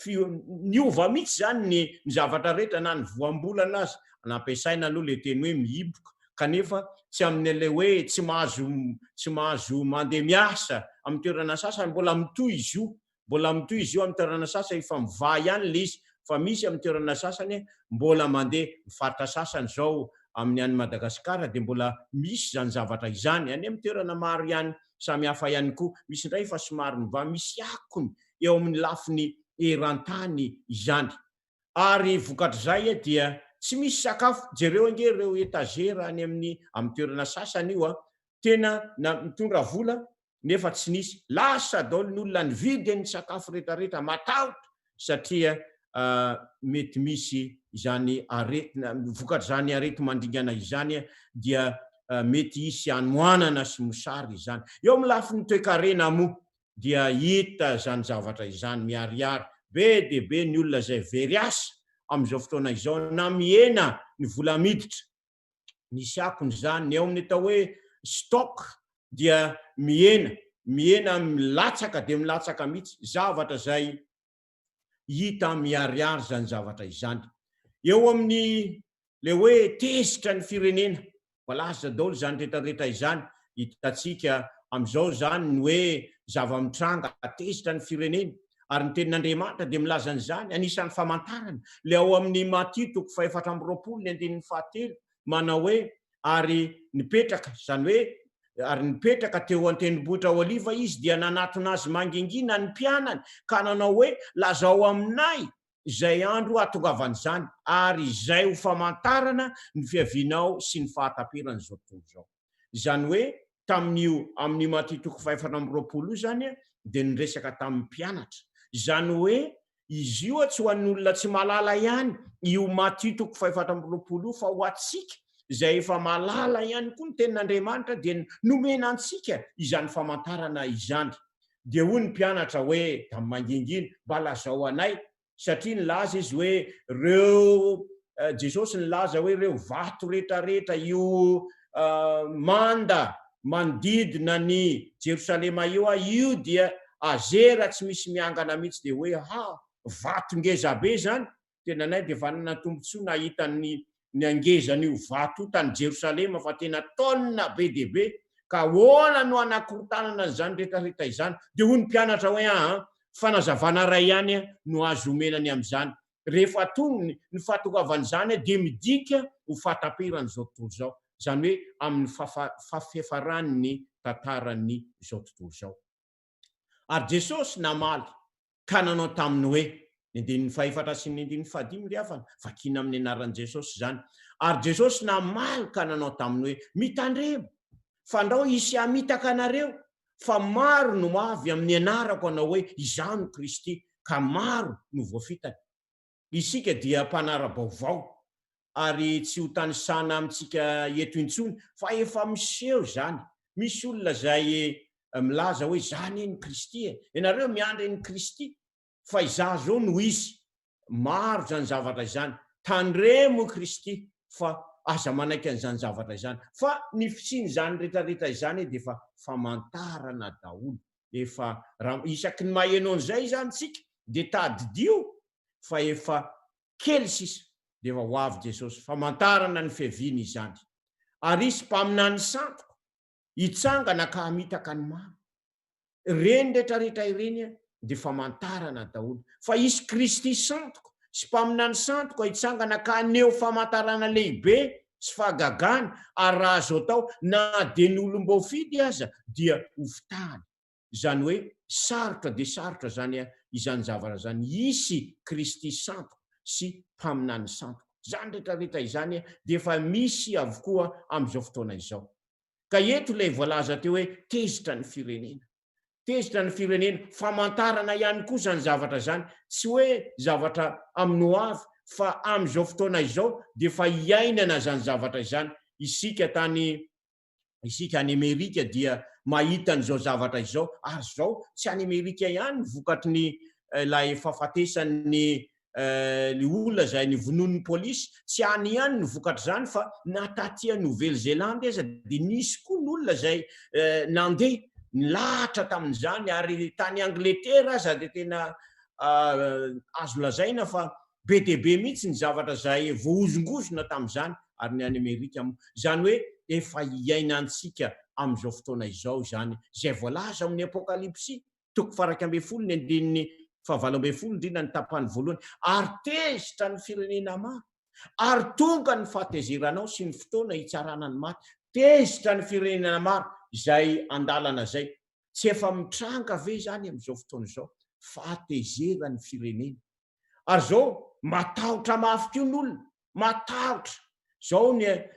niova mihitsy zany ny zavatra rehetra na ny voambolana azy nampiasaina aloha le teny hoe mihiboka kanefa tsy amin'le hoe tsy mahazo mandeha miasa amin'ny toerana sasany mbola mitoy izy io amin'ny toerana sasany efa miva ihany le izy fa misy amin'ny toerana sasany mbola mandeha mifaritra sasany zao amin'ny any Madagasikara de mbola misy zany zavatra izany any amin'ny toerana maro ihany samy hafa ihany koa misy indray fa somary miva misy akony eo amin'ny lafiny eran-tany izany ary vokatr'izay dia tsy misy sakafo jereo ange reo etagera any amin'ny toerana sasany io tena mitondra vola nefa tsy nisy lasa daholo ny olona nividy ny sakafo rehetrarehetra matahotra satria mety misy izany aretina vokatr'izany arety mandringana izany dia mety hisy anoanana sy mosary izany eo amin'ny lafiny toe-karena moa dia hita zany zavatra izany miariary be de be ny olona zay very asa amin'izao fotoana izao na miena ny vola miditra nisy akony zany eo amin'ny atao hoe stock dia miena milatsaka de milatsaka mihitsy zavatra zay hita miariary zany zavatra izany eo amin'ny le hoe tezitra ny firenena valaza daholo zany rehetrarehetra izany hitatsika amin'izao zany ny hoe zava-mitranga tezitra ny firenena ary ny tenin'Andriamanitra de milaza an'izany anisan'ny famantarana le ao amin'ny Matio 4:7 manao hoe ary nipetraka zany hoe ary nipetraka teo an-tendrombohitra Oliva izy dia nanatona azy mangingina ny mpianany ka nanao hoe lazao aminay izay andro atongavan'izany ary izay ho famantarana ny fiavinao sy ny fahataperany zao tontolo zao zany hoe amin'ny Matio 4:7 zany de niresaka tamin'ny mpianatra zany hoe izy io tsy ho an'olona tsy malala ihany io Matio 4:7 fa ho atsika izay efa malala ihany koa ny tenin'Andriamanitra de nomena antsika izany famantarana izany de hoy ny mpianatra hoe tamin'ny mangingina mba lazao anay satria nilaza izy hoe reo Jesosy nilaza hoe reo vato rehetrarehetra io manda manodidina ny Jerosalema io dia azera tsy misy miangana mihitsy de hoe vato ngeza be zany tena nay de fa nana tombontsoa nahita ny angezan'io vato tany Jerosalema fa tena taonina be de be ka hoana no anakorotanana zany rehetrarehetra izany dia hoy ny mpianatra hoe fanazavana ray ihany no azo omenany amin'izany rehefa tony ny fahatokavana dia midika ho fatapirany zao tontolo zao zany hoe amin'ny fafiafarany tantarany zao tontolo zao ary Jesosy namaly ka nanao taminy hoe ny fahefatra sy ny 15 ry havana vakina amin'ny anaran'i Jesosy zany ary Jesosy namaly ka nanao taminy hoe mitandremo fa ndao isy hamitaka anareo fa maro no avy amin'ny anarako anao hoe izano Kristy ka maro no voafitany isika dia mpanara-baovao ary tsy ho tanisana amintsika eto intsony fa efa miseho zany misy olona zay milaza hoe zany ny Kristy ianareo miandry ny Kristy fa iza zao no izy maro zany zavatra izany tandremo Kristy fa aza manaiky an'izany zavatra izany fa ny fisiny zany rehetrarehetra izany dia efa famantarana daholo efa raha isaky ny maheno an'izay zany tsika dia tadidio fa efa kely sisa dia efa ho avy Jesosy famantarana ny fiaviany izany ary isy mpaminany santroko hitsangana ka hamitaka ny maro reny rehetrarehetra ireny dia famantarana daholo fa isy Kristy santroko sy mpaminany santroko hitsangana ka aneo famantarana lehibe sy fahagagana ary raha azo atao na dia ny olom-boafidy aza dia hofitahany zany hoe sarotra dia sarotra zany izany zavatra zany isy Kristy santroko sy mpaminany santroko zany rehetrarehetra izany dia efa misy avokoa amin'izao fotoana izao ka eto ilay voalaza teo hoe tezitra ny firenena tezitra ny firenena famantarana ihany koa zany zavatra zany tsy hoe zavatra amin'ny ho avy fa amin'izao fotoana izao dia efa hiainana zany zavatra izany isika any Amerika dia mahita an'izao zavatra izao ary zao tsy any Amerika ihany vokatry ny lay fahafatesany ny olona zay ny vonon'ny polisy tsy any ihany ny vokatra zany fa natatia Nouvelle-Zélande aza dia nisy koa ny olona zay nandeha nilahatra tamin'izany ary tany Angletera aza dia tena azo lazaina fa be dia be mihitsy ny zavatra zay voahozongozona tamin'izany ary ny any Amerika zany hoe efa hiainantsika amin'izao fotoana izao zany zay voalaza amin'ny apokalipsy 2:12 indrindra ny tapany voalohany ary tezitra ny firenena maro ary tonga ny fahatezeranao sy ny fotoana hitsarana ny maty tezitra ny firenena maro zay andalana zay tsy efa mitranga ve zany amin'izao fotoana izao fahatezerany firenena ary zao matahotra mafy koa n'olona matahotra zao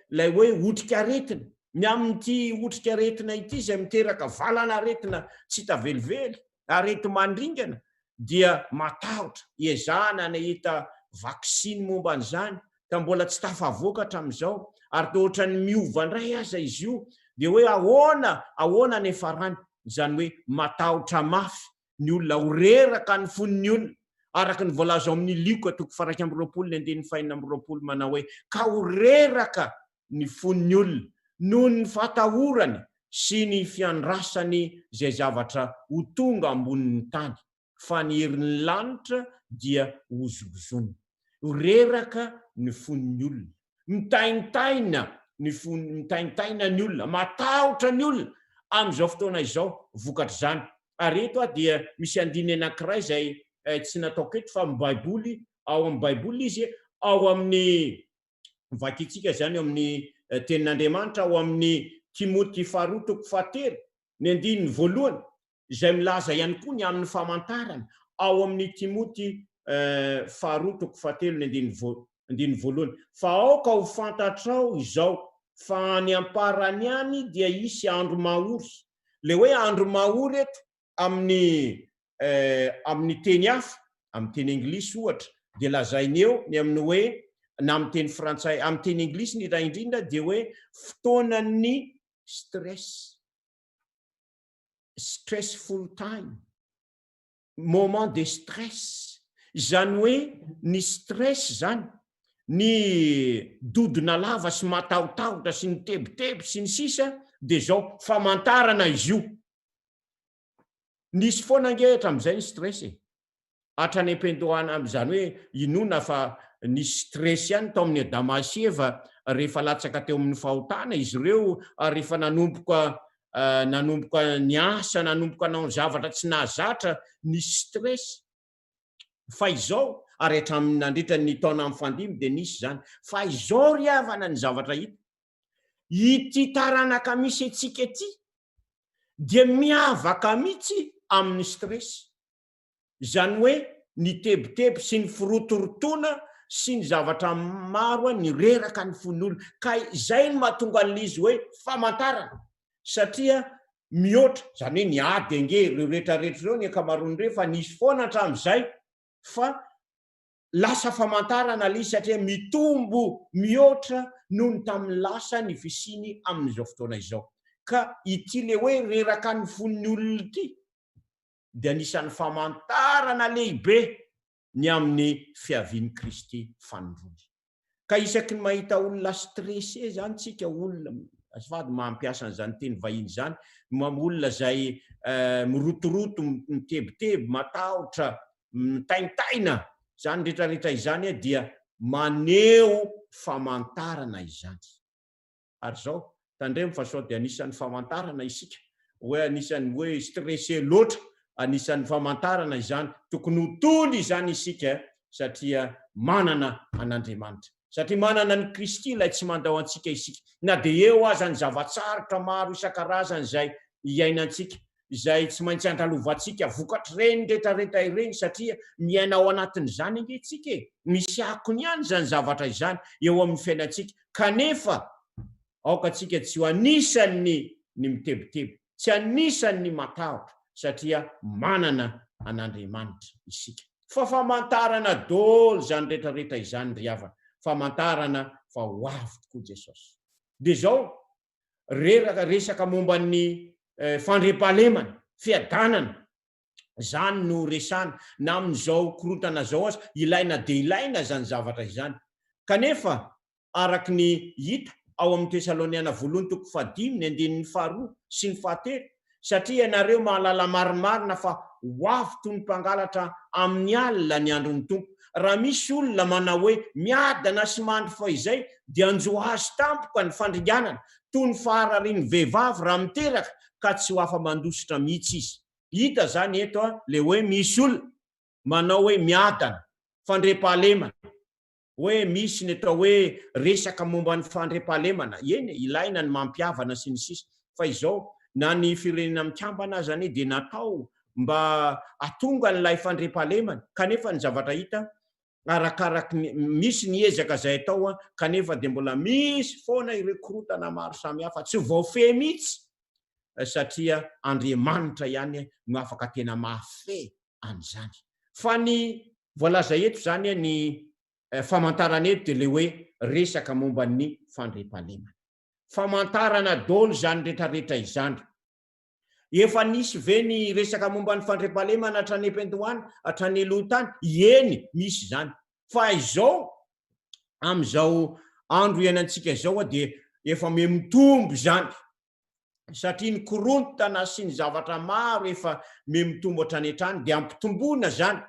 lay hoe otrika aretina ny amin'ity otrika aretina ity zay miteraka valana aretina tsy tavelively arety mandringana dia matahotra iezana nahita vaksiny momba an'izany ka mbola tsy tafavoaka hatramin'izao ary tohatra ny miova indray aza izy io dia hoe ahoana ny farany zany hoe matahotra mafy ny olona horeraka ny fon'ny olona araka ny voalaza amin'ny Lioka 2:22 manao hoe ka horeraka ny fon'ny olona noho ny fatahorany sy ny fiandrasany zay zavatra ho tonga ambonin'ny tany fa ny herin'ny lanitra dia hozongozona horeraka ny fon'ny olona mitaintaina ny olona matahotra ny olona amin'izao fotoana izao vokatra zany ary eto dia misy andiny anankiray zay tsy nataoko eto fa baiboly ao amin'ny baiboly izy ao amin'ny vakitsika zany amin'ny tenin'Andriamanitra ao amin'ny Timoty 2:7 ny 1 zay milaza ihany koa ny amin'ny famantarana ao amin'ny Timoty 2:7 ny 1 fa aoka ho fantatrao izao fa ny amparany any dia isy andro mahory le hoe andro mahory eto amin'ny teny hafa amin'ny teny anglisy ohatra dia lazainy eo ny amin'ny hoe na amin'ny teny frantsay amin'ny teny anglisy ny ray indrindra dia hoe fotoanan'ny stressful time moment de stress zany hoe ny stress zany ny dodona lava sy matahotahotra sy ny tebiteby sy ny sisa dia zao famantarana izy io nisy foana angehatra amin'izay ny stress hatrany ampendohana amin'izany hoe inona fa ny stress ihany tao amin'ny Adama sy Eva rehefa latsaka teo amin'ny fahotana izy ireo rehefa nanomboka nanomboka ny asa, nanomboka anao ny zavatra tsy nahazatra, nisy stress. Fa izao ary hatramin'ny nandritra ny taona amin'ny fandimy dia nisy zany. Fa izao ry havana ny zavatra hita. Ity taranaka misy antsika ity dia miavaka mihitsy amin'ny stress. Zany hoe ny tebotebo sy ny firotorotona sy ny zavatra maro ny reraka ny fon'olona. Ka izay no mahatonga an'izy hoe famantarana. Satria mihoatra, zany hoe ny ady ange ireo rehetrarehetra ireo ny ankamaroany ireo fa nisy foana hatramin'izay fa lasa famantarana ilay izy satria mitombo mihoatra noho ny tamin'ny lasa ny fisiny amin'izao fotoana izao. Ka ity le hoe reraka ny fon'ny olona ity dia anisan'ny famantarana lehibe ny amin'ny fiavian'i Kristy fanondroany. Ka isaky ny mahita olona stressé zany tsika olona azafady mampiasa an'izany teny vahiny zany, olona zay mirotoroto, mitebotebo, matahotra, mitaintaina, zany rehetrarehetra izany dia maneho famantarana izany. Ary zao tandremo fa sao dia anisan'ny famantarana isika, hoe anisan'ny hoe stressé loatra, anisan'ny famantarana izany, tokony ho tony izany isika satria manana an'Andriamanitra. Satria manana ny Kristy ilay tsy mandao antsika isika. Na dia eo aza ny zavatsarotra maro isan-karazany izay iainantsika, izay tsy maintsy andalovantsika vokatra ireny rehetrarehetra ireny satria miaina ao anatin'izany ange tsika. Misy akony ihany zany zavatra izany eo amin'ny fiainantsika. Kanefa aokantsika tsy ho anisan'ny ny mitebotebo, tsy anisan'ny matahotra satria manana an'Andriamanitra isika. Fa famantarana daholo zany rehetrarehetra izany ry havana. Famantarana fa ho avy tokoa Jesosy. Dia zao resaka momba ny fandriampahalemana, fiadanana, zany no resana na amin'izao korontana zao aza ilaina dia ilaina zany zavatra izany. Kanefa araky ny hita ao amin'ny Tesaloniana 1:5, 2 sy ny 7, satria ianareo mahalala marimarina fa ho avy toy ny mpangalatra amin'ny alina ny andron'ny Tompo. Raha misy olona manao hoe miadana sy mandry fa izay dia anjoazy tampoka ny fandringanana toy ny fahararian'ny vehivavy raha miteraka ka tsy ho afa mandositra mihitsy izy. Hita zany eto le hoe misy olona manao hoe miadana, fandriampahalemana, hoe misy ny atao hoe resaka momba ny fandriampahalemana. Eny ilaina ny mampiavana sy ny sisa. Fa izao na ny firenena mikambana zany dia natao mba atonga n'ilay fandriampahalemana. Kanefa ny zavatra hita arakaraky misy ny ezaka izay atao kanefa dia mbola misy foana ireo korotana maro samihafa tsy voafehy mihitsy satria Andriamanitra ihany no afaka tena mahafehy an'izany. Fa ny voalaza eto zany ny famantarana eto dia le hoe resaka momba ny fandriampahalemana. Famantarana daholo zany rehetrarehetra izany. Efa nisy ve ny resaka momba ny fandriampahalemana hatrany ampendohany, hatrany aloha-tany? Eny, misy zany. Fa izao amin'izao andro iainantsika izao dia efa mitombo zany. Satria ny korontana sy ny zavatra maro efa mitombo hatrany hatrany dia ampitomboana zany.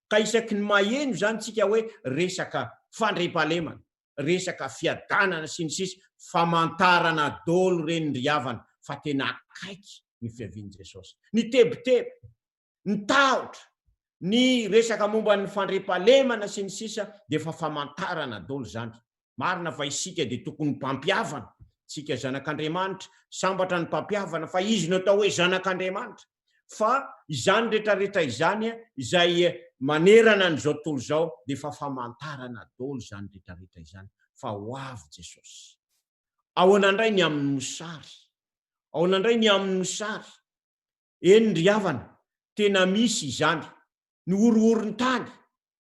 Ka isaky ny maheno zany tsika hoe resaka fandriampahalemana, resaka fiadanana sy ny sisa, famantarana daholo reny ry havana fa tena akaiky ny fiavian'i Jesosy. Ny tebotebo, ny tahotra, ny resaka momba ny fandriampahalemana sy ny sisa dia efa famantarana daholo zany. Marina fa isika dia tokony mpampiavana. Tsika zanak'Andriamanitra, sambatra ny mpampiavana fa izy no atao hoe zanak'Andriamanitra. Fa izany rehetrarehetra izany izay manerana n'izao tontolo izao dia efa famantarana daholo zany rehetrarehetra izany fa ho avy Jesosy. Ahoana indray ny amin'ny mosary? Ahoana indray ny amin'ny mosary? Eny ry havana, tena misy izany. Ny horohoron-tany,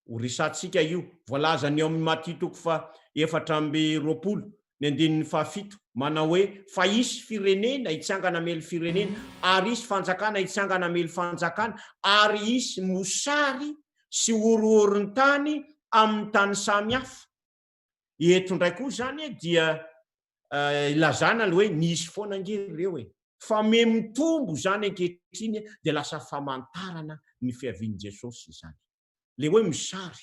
ho resantsika io, voalaza ny ao amin'ny Matia 4:20, ny 7, manao hoe fa hisy firenena hitsangana mely firenena, ary hisy fanjakana hitsangana mely fanjakana, ary hisy mosary sy horohoron-tany amin'ny tany samihafa. Eto indray koa zany dia ilazana le hoe nisy foana ange ireo fa mitombo zany ankehitriny dia lasa famantarana ny fiavian'i Jesosy izany. Le hoe mosary.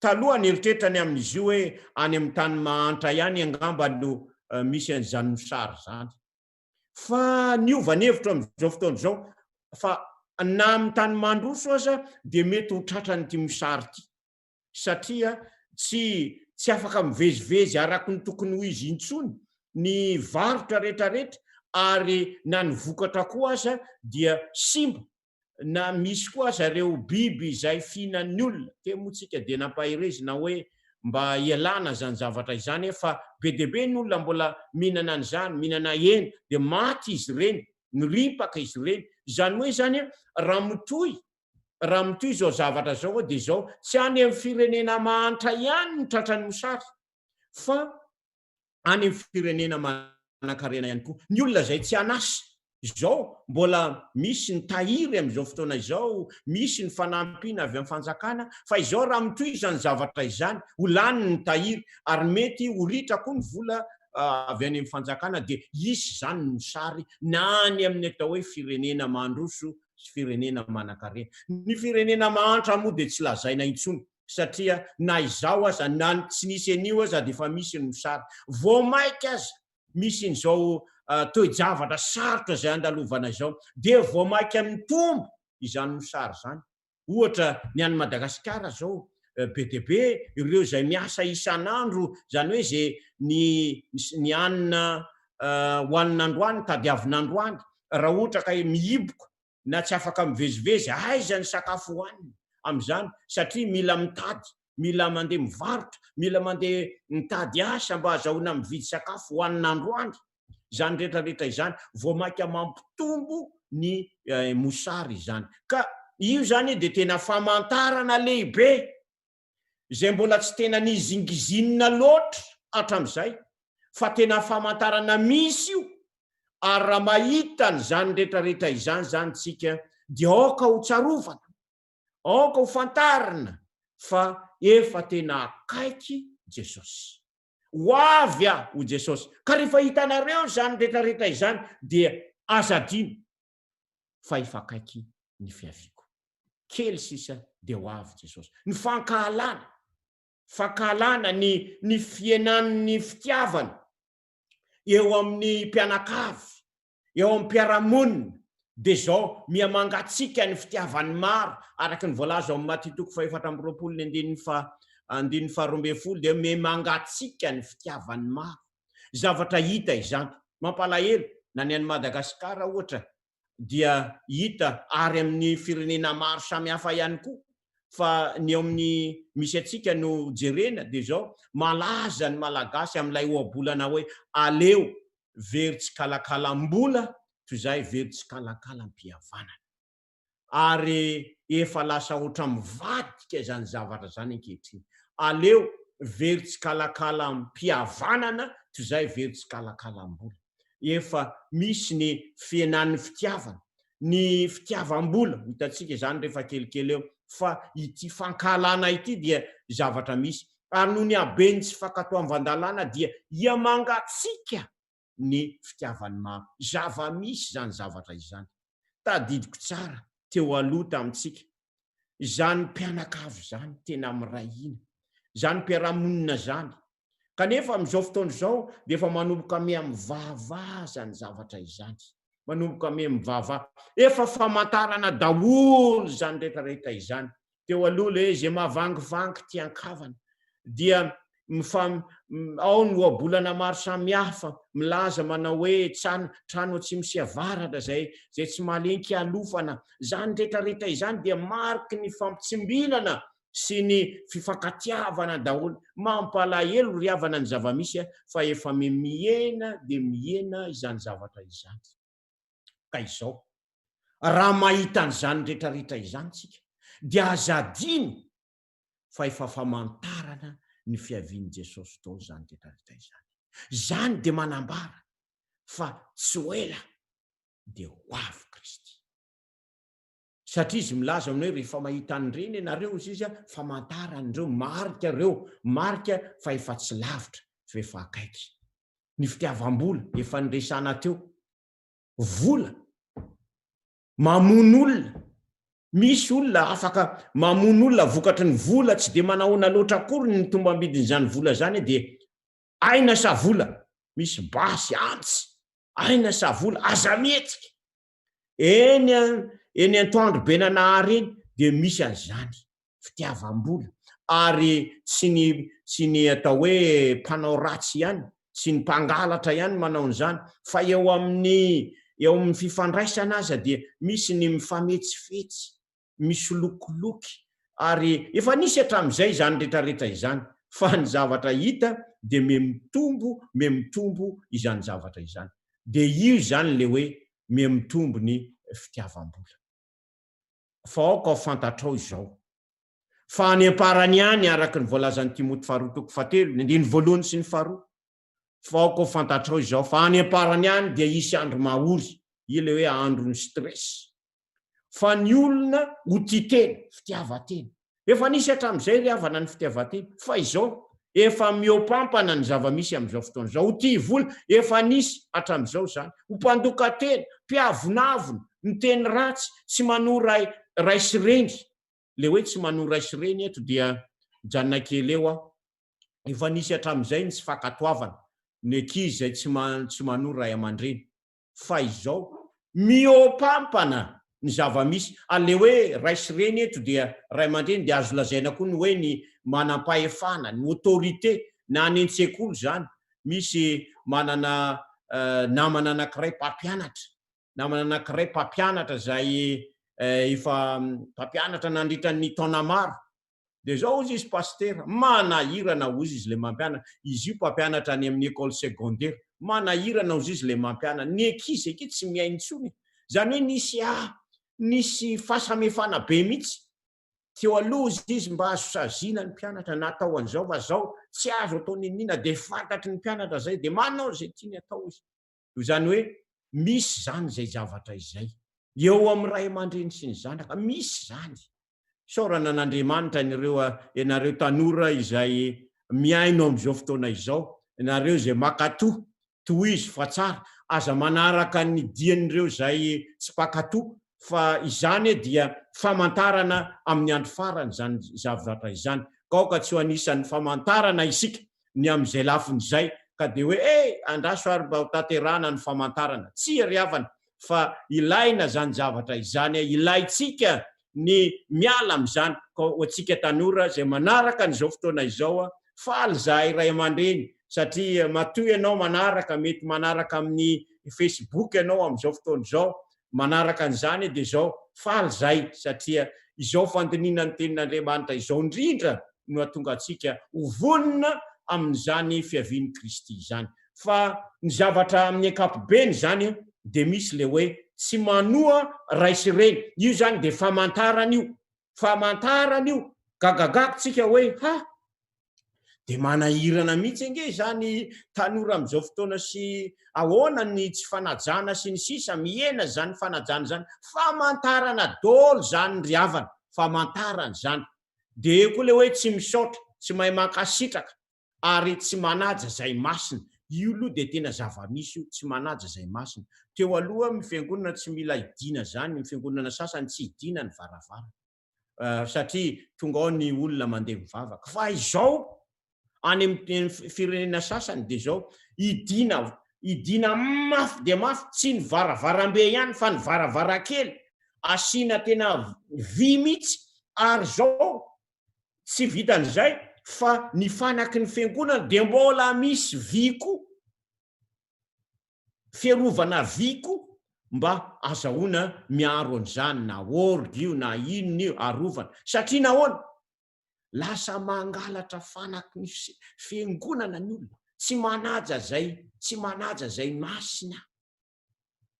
Taloha ny eritreritany amin'izy io hoe any amin'ny tany mahantra ihany angamba no misy an'izany mosary zany. fa niovanevitra am'izao fotoana zao fa na amin'ny tany mandroso aza dia mety ho tratrany ty misary ty satria tsy afaka mivezivezy araky ny tokony ho izy intsony ny varotra rehetrarehetra ary na ny vokatra koa aza dia simba na misy koa aza reo biby izay fihinan'ny olona te moatsika dia nampahirezina hoe mba ialana zany zavatra izany fa be debe ny olona mbola mihinana an'izany mihinana hena dia maty izy ireny niripaka izy ireny zany hoe zany raha mitoy zao zavatra zao dia zao tsy any amin'ny firenena mahantra ihany ny tratrany mosary fa any amin'ny firenena manan-karena ihany koa ny olona zay tsy anasy zao mbola misy ny tahiry am'izao fotoana izao misy ny fanampiana avy amin'ny fanjakana fa izao raha mitoy zany zavatra izany ho lany ny tahiry ary mety ho ritra koa ny vola avy any amin'ny fanjakana dia isy zany ny sary na any amin'ny atao hoe firenena mandroso sy firenena manan-karena ny firenena mahantra moa dia tsy lazaina intsony satria na izao aza na tsy nisy anio aza dia efa misy ny misary vao maika aza misy n'izao toe-javatra sarotra zay andalovana izao dia vao maika amin'ny tombo izany misary zany ohatra ny any Madagasikara zao be dia be ireo zay miasa isan'andro zany hoe zay ny anina hoanin'androany tadiavin'androany raha ohatra ka mihiboka na tsy afaka mivezivezy aiza ny sakafo hoanina am'izany satria mila mitady mila mandeha mivarotra mila mandeha mitady asa mba azahoana mividy sakafo hoanin'androany zany rehetrarehetra izany vao maika mampitombo ny mosary izany ka io zany dia tena famantarana lehibe zay mbola tsy tena nizingizinina loatra hatram'izay fa tena famantarana misy io ary raha mahita n'izany rehetrarehetra izany zany tsika dia aoka ho tsarovana aoka ho fantarina fa efa tena akaiky Jesosy ho avy ho Jesosy ka rehefa hitanareo zany rehetrarehetra izany dia azadino fa efa akaiky ny fiaviko kely sisa dia ho avy Jesosy ny fankahalana ny fiainan'ny fitiavana eo amin'ny mpianakavy eo amin'ny mpiaramonina dia zao mihamangatsika ny fitiavany maro araky ny voalaza ao amin'ny Matitoko 4:12 dia mihamangatsika ny fitiavany maro zavatra hita izany mampalahelo na ny any Madagasikara ohatra dia hita ary amin'ny firenena maro samihafa ihany koa fa ny ao amin'ny misy atsika no jerena dia zao malaza ny malagasy amin'ilay ohabolana hoe aleo very tsy kalakalam-bola toy izay very tsy kalakalam-pihavanana ary efa lasa ohatra mivadika zany zavatra zany ankehitriny aleo very tsy kalakalam-pihavanana toy izay very tsy kalakalam-bola efa misy ny fiainan'ny fitiavana ny fitiavam-bola hitantsika zany rehefa kelikely eo fa ity fankahalana ity dia zavatra misy ary noho ny habeny tsy fankatoavan-dalàna dia hiamangatsika ny fitiavany maro zava-misy zany zavatra izany tadidiko tsara teo aloha tamintsika zany mpianakavy zany tena mirahina zany mpiaramonina zany kanefa am'izao fotoana izao dia efa manomboka miham-vava zany zavatra izany manomboka miham-vava efa famantarana daholo zany rehetrarehetra izany teo aloha le zay mahavangivangy tiankavana dia ao ny ohabolana maro samihafa milaza manao hoe trano tsy misy avaratra zay tsy mahalenky alofana zany rehetrarehetra izany dia mariky ny fampitsimbinana sy ny fifankatiavana daholo mampalahelo ry havana ny zava-misy fa efa miena dia miena izany zavatra izany ka izao raha mahita an'izany rehetrarehetra izany tsika dia azadiny fa efa famantarana ny fiavian'i Jesosy tao zany rehetrarehetra izany zany dia manambara fa tsy ho ela dia ho avy Kristy satria izy milaza amin'ny hoe rehefa mahita an'ireny ianareo izy famantarandreo marika fa efa tsy lavitra fa efa akaiky ny fitiavam-bola efa niresana teo vola mamono olona misy olona afaka mamono olona vokatry ny vola tsy dia manahoana loatra akory ny tombambidin'izany vola zany dia aina sa vola misy basy antsy aina savola aza mihetsika eny antoandro be nanahary eny de misy an'izany fitiavam-bola ary tsy ny atao hoe mpanao ratsy ihany sy ny mpangalatra ihany manao an'izany fa eo amin'ny fifandraisana aza dia misy ny mifametsifetsy misy lokoloky ary efa nisy hatramin'izay zany rehetrarehetra izany fa ny zavatra hita de mitombo izany zavatra izany de io zany le hoe mitombo ny fitiavam-bola fa aoka fantatrao izao fa any amparany ihany araky ny voalazan'ny Timoty 2:7 ny voalohany sy ny 2 fa aoka fantatrao izao fa any amparany ihany dia isy andro mahory io le hoe andron'ny stress fa ny olona ho titeny fitiavateny efa nisy hatramin'izay ry havana ny fitiavateny fa izao efa miopampana ny zava-misy amin'izao fotoana izao ho tia vola efa nisy hatramin'izao zany ho mpandoka teny mpiavonavona ny teny ratsy tsy manora raisireny le hoe tsy manora raisireny eto dia janona kely eo efa nisy hatramin'izay ny tsy fakatoavana ny ankizy zay tsy manora ray aman-dreny fa izao miopampana ny zava-misy ale hoe raisireny eto dia ray aman-dreny dia azo lazaina koa ny hoe ny manam-pahefana ny autorité na any an-tsekoly zany misy manana namana anankiray mpampianatra zay efa mpampianatra nandritra ny taona maro de zao izy pasteur manahirana ozy izy le mampianatra izy io mpampianatra any amin'ny école secondaire manahirana ozy izy le mampianatra ny ankizy eky tsy miaintsony zany hoe nisy fahasamefana be mihitsy teo aloha izy mba azo sazina ny mpianatra natao an'izao fa zao tsy azo atao ninina de fantatry ny mpianatra zay de manao zay tiany atao izy zany hoe misy zany zay zavatra izay eo amin'ny ray aman-dreny sy ny zanaka misy zany saorana an'Andriamanitra ianareo tanora izay miaino amin'izao fotoana izao ianareo zay makatoa toy izy fa tsara aza manaraka ny dian'ireo zay tsy pakatoa fa izany dia famantarana amin'ny andro farany zany zavatra izany kaoka tsy ho anisan'ny famantarana isika ny amin'izay lafin'izay ka de hoe andraso ary mba ho tanterana ny famantarana tsy ry havana fa ilaina zany zavatra izany ilaitsika ny miala am'izany ka hoantsika tanora zay manaraka n'izao fotoana izao faly zahay ray aman-dreny satria matoy ianao manaraka mety manaraka amin'ny Facebook ianao amin'izao fotoana izao manaraka an'izany de zao faly zay satria izao fandinina ny tenin'Andriamanitra izao indrindra no atonga atsika ho vonina amin'izany fiavian'i Kristy izany fa ny zavatra amin'ny ankapobeny zany de misy le hoe tsy manoa raisireny io zany de famantarana io gagagakotsika hoe de manahirana mihitsy ange zany tanora amin'izao fotoana sy ahoana ny tsy fanajana sy ny sisa miena zany fanajana zany famantarana dolo zany ry havana famantarana zany de koa le hoe tsy misaotra tsy mahay mankasitraka ary tsy manaja zay masina io aloha de tena zava-misy io tsy manaja zay masina teo aloha mifiangonana tsy mila idina zany mifiangonana sasany tsy idina ny varavara satria tonga ao ny olona mandeha mivavaka fa izao any amin'ny firenena sasany de zao idina mafy de mafy tsy ny varavarambe ihany fa ny varavarakely asina tena vy mihitsy ary zao tsy vitan'izay fa ny fanaky ny fiangonana de mbola misy viko fiarovana viko mba azahoana miaro an'izany na orgy io na inona io arovana satria nahoana lasa mangalatra fanaky ny fiangonana ny olona tsy manaja zay masina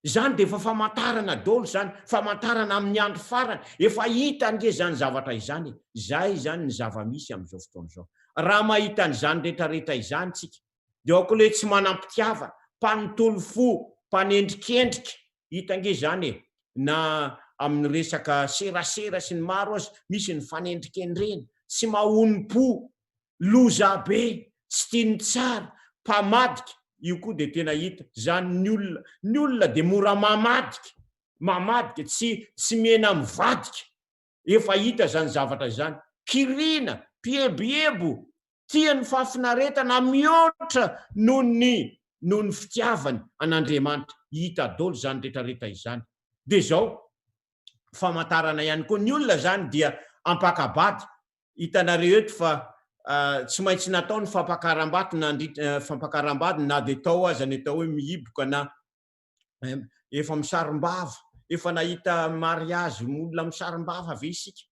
zany de efa famantarana dolo zany famantarana amin'ny andro farany efa hita nge zany zavatra izany zay zany ny zava-misy amin'izao fotoana izao raha mahita an'izany rehetrarehetra izany tsika de ao koa le tsy manampitiava mpanontolo fo mpanendrikendrika hita nge zany na amin'ny resaka serasera sy ny maro azy misy ny fanendrikendreny tsy mahonim-po loza be tsy tiany tsara mpamadika io koa de tena hita zany ny olona de mora mamadika tsy mena mivadika efa hita zany zavatra zany kirina mpieboebo tiany fafinaretana mihoatra noho ny noho ny fitiavany an'Andriamanitra. Hita daholo zany rehetrarehetra izany. De zao famantarana ihany koa ny olona zany dia ampakabady. Hitanareo eto fa tsy maintsy natao ny fampakaram-bady na de tao aza ny atao hoe mihiboka na efa misarim-bava, efa nahita mariazy olona misarim-bava ve isika,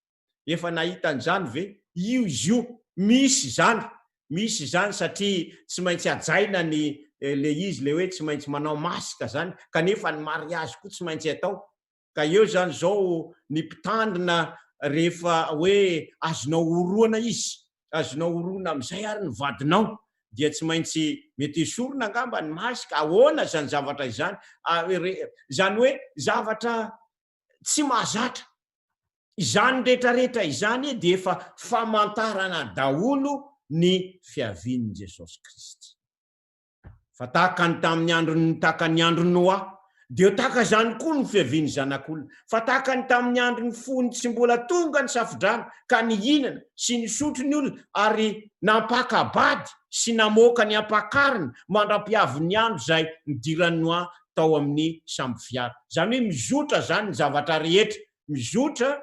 efa nahita an'izany ve? Io izy io misy zany satria tsy maintsy ajaina ny le izy le hoe tsy maintsy manao masika zany, kanefa ny mariazy koa tsy maintsy atao. Ka eo zany zao ny mpitandrina rehefa hoe azonao oroana izy, azonao oroana am'izay ary ny vadinao, dia tsy maintsy mety esorina angamba ny masika. Ahoana zany zavatra izany? Zany hoe zavatra tsy mahazatra. Izany rehetrarehetra izany de efa famantarana daholo ny fiavian'i Jesosy Kristy. Fa tahaka ny tamin'ny androny tahaka ny andro Noa, de tahaka zany koa ny fiavian'ny zanak'olona. Fa tahaka ny tamin'ny androny fony tsy mbola tonga ny safidrano ka nihinana sy nisotro ny olona ary nampakabady sy namoaka ny ampakariny mandra-piavy ny andro zay nidiran'ny Noa tao amin'ny samby fiara. Zany hoe mizotra zany ny zavatra rehetra, mizotra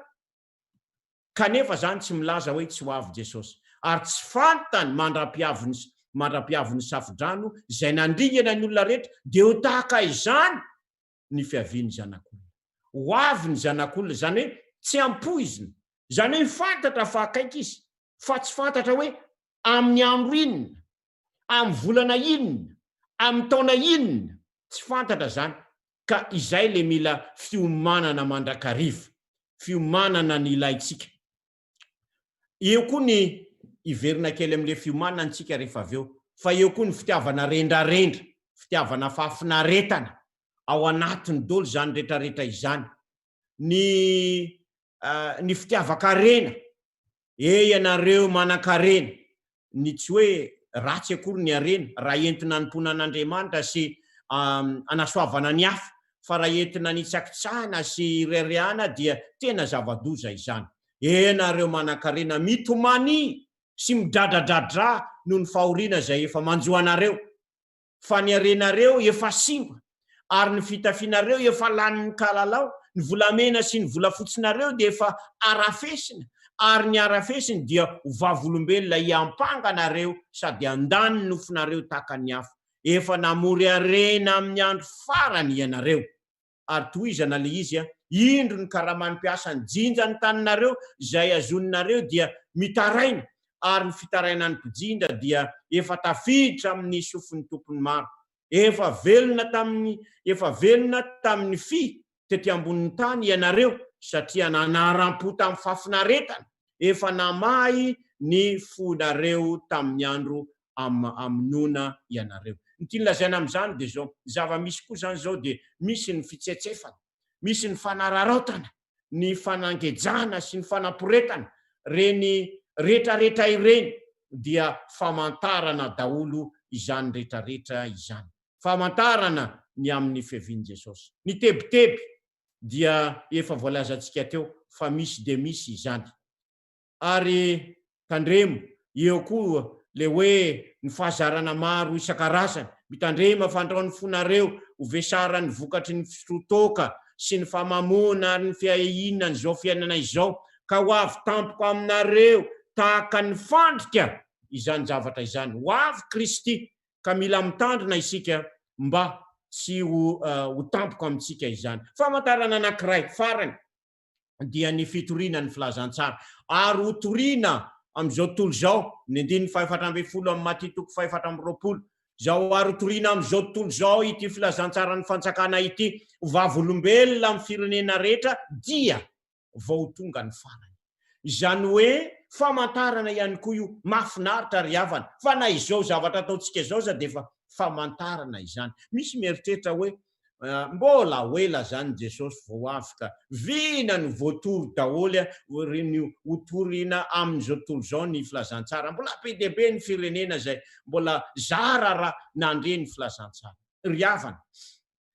kanefa zany tsy milaza hoe tsy ho avy Jesosy, ary tsy fantany mandra-piavy ny safidrano zay nandringana ny olona rehetra. De ho tahaka izany ny fiavian'ny zanak'olona. Ho avy ny zanak'olona, zany hoe tsy ampoizina, zany hoe fantatra fa akaiky izy, fa tsy fantatra hoe amin'ny andro inona, amin'ny volana inona, amin'ny taona inona, tsy fantatra zany. Ka izay le mila fiomanana mandrakariva, fiomanana ny ilaitsika. Eo koa ny iverina kely am'le fiomanana antsika rehefa avy eo, fa eo koa ny fitiavana rendrarendra, fitiavana fahafinaretana ao anatiny daholo zany rehetrarehetra izany. Ny fitiavakarena, ianareo manan-karena, ny tsy hoe ratsy akory ny arena raha entina nimpona an'Andriamanitra sy anasoavana ny hafa, fa raha entina nitsakitsahana sy rereana dia tena zava-doza izany. Ianareo manan-karena mitomany sy midradradradra noho ny fahoriana zay efa manjoanareo, fa ny arenareo efa simba ary ny fitafianareo efa lanin'ny kalalao, ny volamena sy ny volafotsinareo de efa arafesina, ary ny arafesiny dia vavolombelona iampanganareo sady andany nofinareo tahaka ny hafa. Efa namory arena amin'ny andro farany ianareo, ary tohizana le izy indro ny karamanympiasa ny jinja ny taninareo zay azoninareo dia mitaraina, ary ny fitaraina ny mpijinja dia efa tafiditra amin'ny sofin'ny tompony maro. Efa velona tamin'ny fi tety ambonin'ny tany ianareo satria nanaram-po tamin'ny fafinaretana, efa namahy ny fonareo tamin'ny andro aminona ianareo. Ny tia lazaina am'izany de zao zava-misy koa zany zao de misy ny fitsetsefana, misy ny fanararaotana, ny fanangejana sy ny fanaporetana. Reny rehetrarehetra ireny dia famantarana daholo izany rehetrarehetra izany. Famantarana ny amin'ny fiavian'i Jesosy. Ny tebiteby dia efa voalazantsika teo fa misy de misy izany. Ary tandremo eo koa le hoe ny fahazarana maro isan-karazany, mitandrema fandraon'ny fonareo ho vesara ny vokatry ny fisotoka sy ny famamona ary ny fiahinana zao fiainana izao, ka ho avy tampoka aminareo tahaka ny fandrika izany zavatra izany. Ho avy Kristy, ka mila mitandrina isika mba tsy ho tampoka amintsika izany. Famantarana anankiray farany dia ny fitoriana ny filazantsara, ary ho toriana am'izao tontolo zao, ny 4:7 amin'ny Maty 4:20, zao ary ho toriana am'izao tontolo zao ity filazantsara ny fanjakana ity, vavolombelona amin'ny firenena rehetra dia vao tonga ny farany. Izany hoe famantarana ihany koa io, mahafinaritra ry havana, fa na izao zavatra ataontsika zao za de efa famantarana izany. Misy mieritreritra hoe mbola hoela zany Jesosy vao avy ka vina ny voatory daholo ny hotoriana amin'izao tontolo zao ny filazantsara. Mbola be dia be ny firenena zay mbola zara raha nandre ny filazantsara. Ry havana,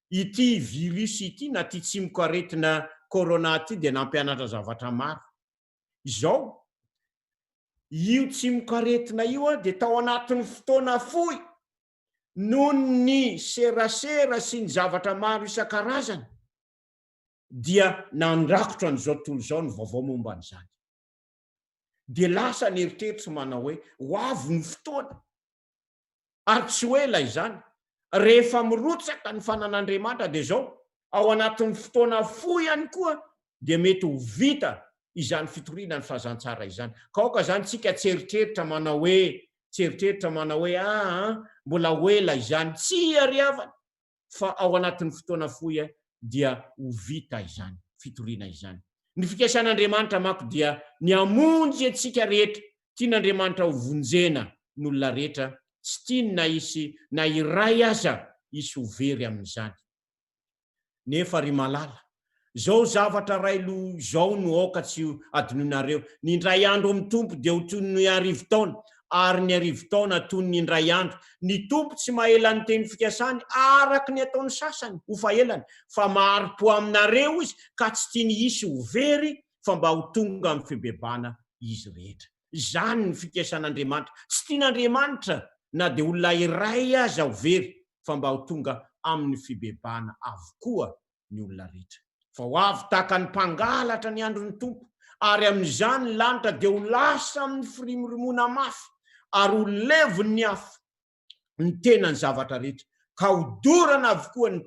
ity virus ity na ty tsimoko aretina corona ty de nampianatra zavatra maro. Izao io tsimoko aretina io de tao anatin'ny fotoana fohy noho ny serasera sy ny zavatra maro isan-karazany dia nandrakotra an'izao tontolo izao ny vaovao momba an'izany. Dia lasa ny eritreritry manao hoe ho avy ny fotoana ary tsy hoe ilay izany rehefa mirotsaka ny fanan'Andriamanitra dia zao ao anatin'ny fotoana fohy ihany koa dia mety ho vita izany fitoriana ny fahazantsara izany. Ka aoka zany tsika tseritreritra manao hoe mbola ho ela izany, tsy ariavana fa ao anatin'ny fotoana fohy dia ho vita izany fitoriana izany. Ny fikasan'Andriamanitra manko dia ny hamonjy antsika rehetra, tian'Andriamanitra ho vonjena n'olona rehetra, tsy tiany na isy na iray aza isy ho very amin'izany. Nefa ry malala, zao zavatra railo zao no aoka tsy adinoinareo, ny indray andro amin'ny tompo dia ho toy ny arivo taona ary ny arivo taona toy ny indray andro. Ny tompo tsy mahela ny teny fikasany araka ny ataony sasany ho fahelany, fa maharo-po aminareo izy ka tsy tiany isy ho very fa mba ho tonga amin'ny fibebana izy rehetra. Izany ny fikasan'Andriamanitra. Tsy tian'Andriamanitra na dia olona iray aza ho very fa mba ho tonga amin'ny fibebana avokoa ny olona rehetra. Fa ho avy tahaka ny mpangalatra ny andron'ny tompo, ary amin'izany ny lanitra dia ho lasa amin'ny firimoromona mafy ary ho levony ny afo ny tenany zavatra rehetra, ka ho dorana avokoa ny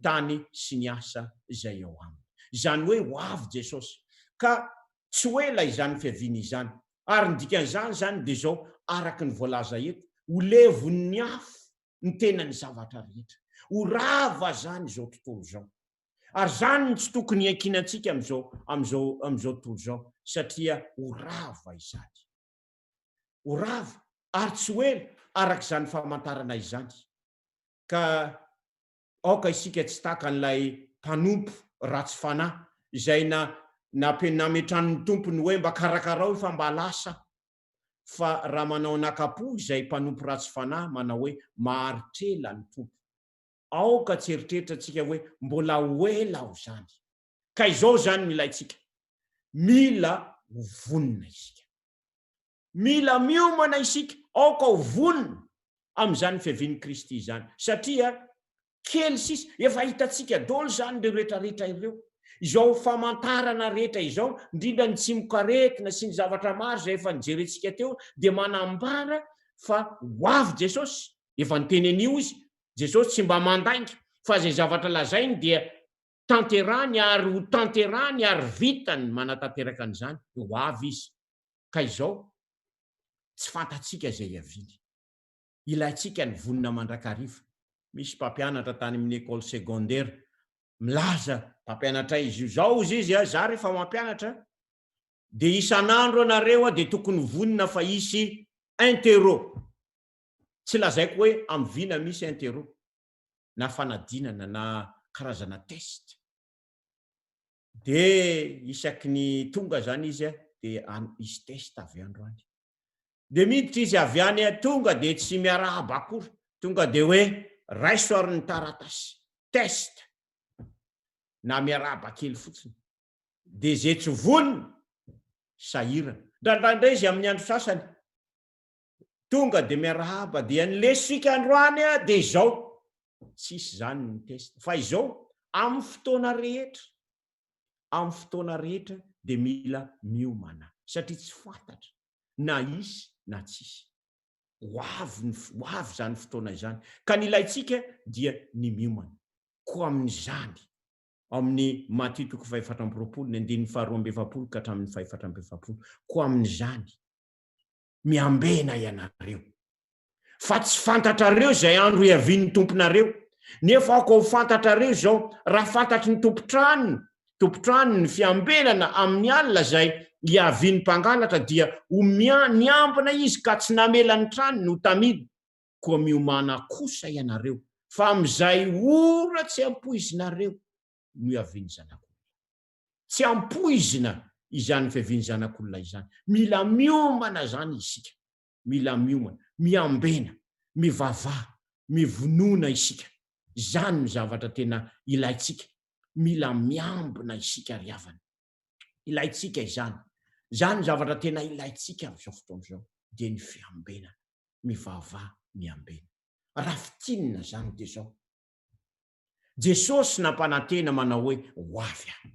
tany sy ny asa izay ao aminy. Izany hoe ho avy Jesosy, ka tsy hoe ilay izany fiaviana izany. Ary ny dikan'izany zany dia zao araka ny voalaza eto, ho levony ny afo ny tenany zavatra rehetra, ho rava zany zao tontolo zao. Ary zany tsy tokony iankinantsika am'izao tontolo zao, satria ho rava izany. Ho rava ary tsy hoe araka izany famantarana izany. Ka aoka isika tsy taka n'ilay mpanompo ratsy fanahy izay nametran'ny tompony hoe mba karakarao fa mba lasa, fa raha manao anakapo izay mpanompo ratsy fanahy manao hoe maharitrela ny tompo. Aoka tsy eritreritra antsika hoe mbola ho ela ho zany. Ka izao zany milaitsika, mila ho vonina isika, mila miomana isika, aoka ho vonina amin'izany fiavian'i Kristy izany, satria kely sisa efa hitantsika daholo zany ireo rehetrarehetra ireo, izao famantarana rehetra izao, indrindra ny tsimokaretina sy ny zavatra maro izay efa nijerentsika teo, dia manambara fa ho avy Jesosy. Efa niteny an'io izy, Jesosy tsy mba mandainga, fa zay zavatra lazainy dia tanterany ary ho tanterany ary vitany manatanteraka an'izany, ho avy izy. Ka izao tsy fantatsika zay aviany, ilaitsika ny vonina mandrakariva. Misy mpampianatra tany amin'ny école secondaire milaza, mpampianatra izy zao izy za rehefa mampianatra dia isan'andro anareo dia tokony vonina fa isy interro. Tsy lazaiko hoe am'vina misy interro na fanadinana na karazana test. Dia isaky ny tonga zany izy dia isy test avy androany. Dia miditra izy avy any tonga dia tsy miarahaba akory, tonga dia hoe raiso ary ny taratasy test na miarahaba kely fotsiny. Dia zay tsy vonina sahirana. Ndraindray izy amin'ny andro sasany tonga dia miarahaba dia nylesika androany dia izao tsisy zany ny test. Fa izao amin'ny fotoana rehetra dia mila miomana, satria tsy fantatra na isy na tsisy. Ho avy zany fotoana izany, ka ny ilaitsika dia ny miomana. Ko amin'izany amin'ny Matthieu 7:22 ka hatramin'ny 7:20, ko amin'izany miambena ianareo, fa tsy fantatrareo zay andro iavian'ny tomponareo. Nefa aoka ho fantatrareo zao, raha fantatry ny tompotrano ny fiambenana amin'ny alina zay iavian'ny mpangalatra, dia ho niambina izy ka tsy namela ny trano no taminy. Koa miomana kosa ianareo, fa amin'izay ora tsy ampoizinareo no iavian'ny zanak'olona. Tsy ampoizina izany fiavian'ny zanak'olona izany. Mila miomana zany isika, mila miomana, miambena, mivavaha, mivonona isika. Zany ny zavatra tena ilaitsika. Mila miambina isika ry havana, ilaitsika izany. Zany zavatra tena ilaitsika amin'izao fotoana izao dia ny fiambena, mivavaha, miambena. rafitinina zany de zao Jesosy nampanantena manao hoe ho avy aho.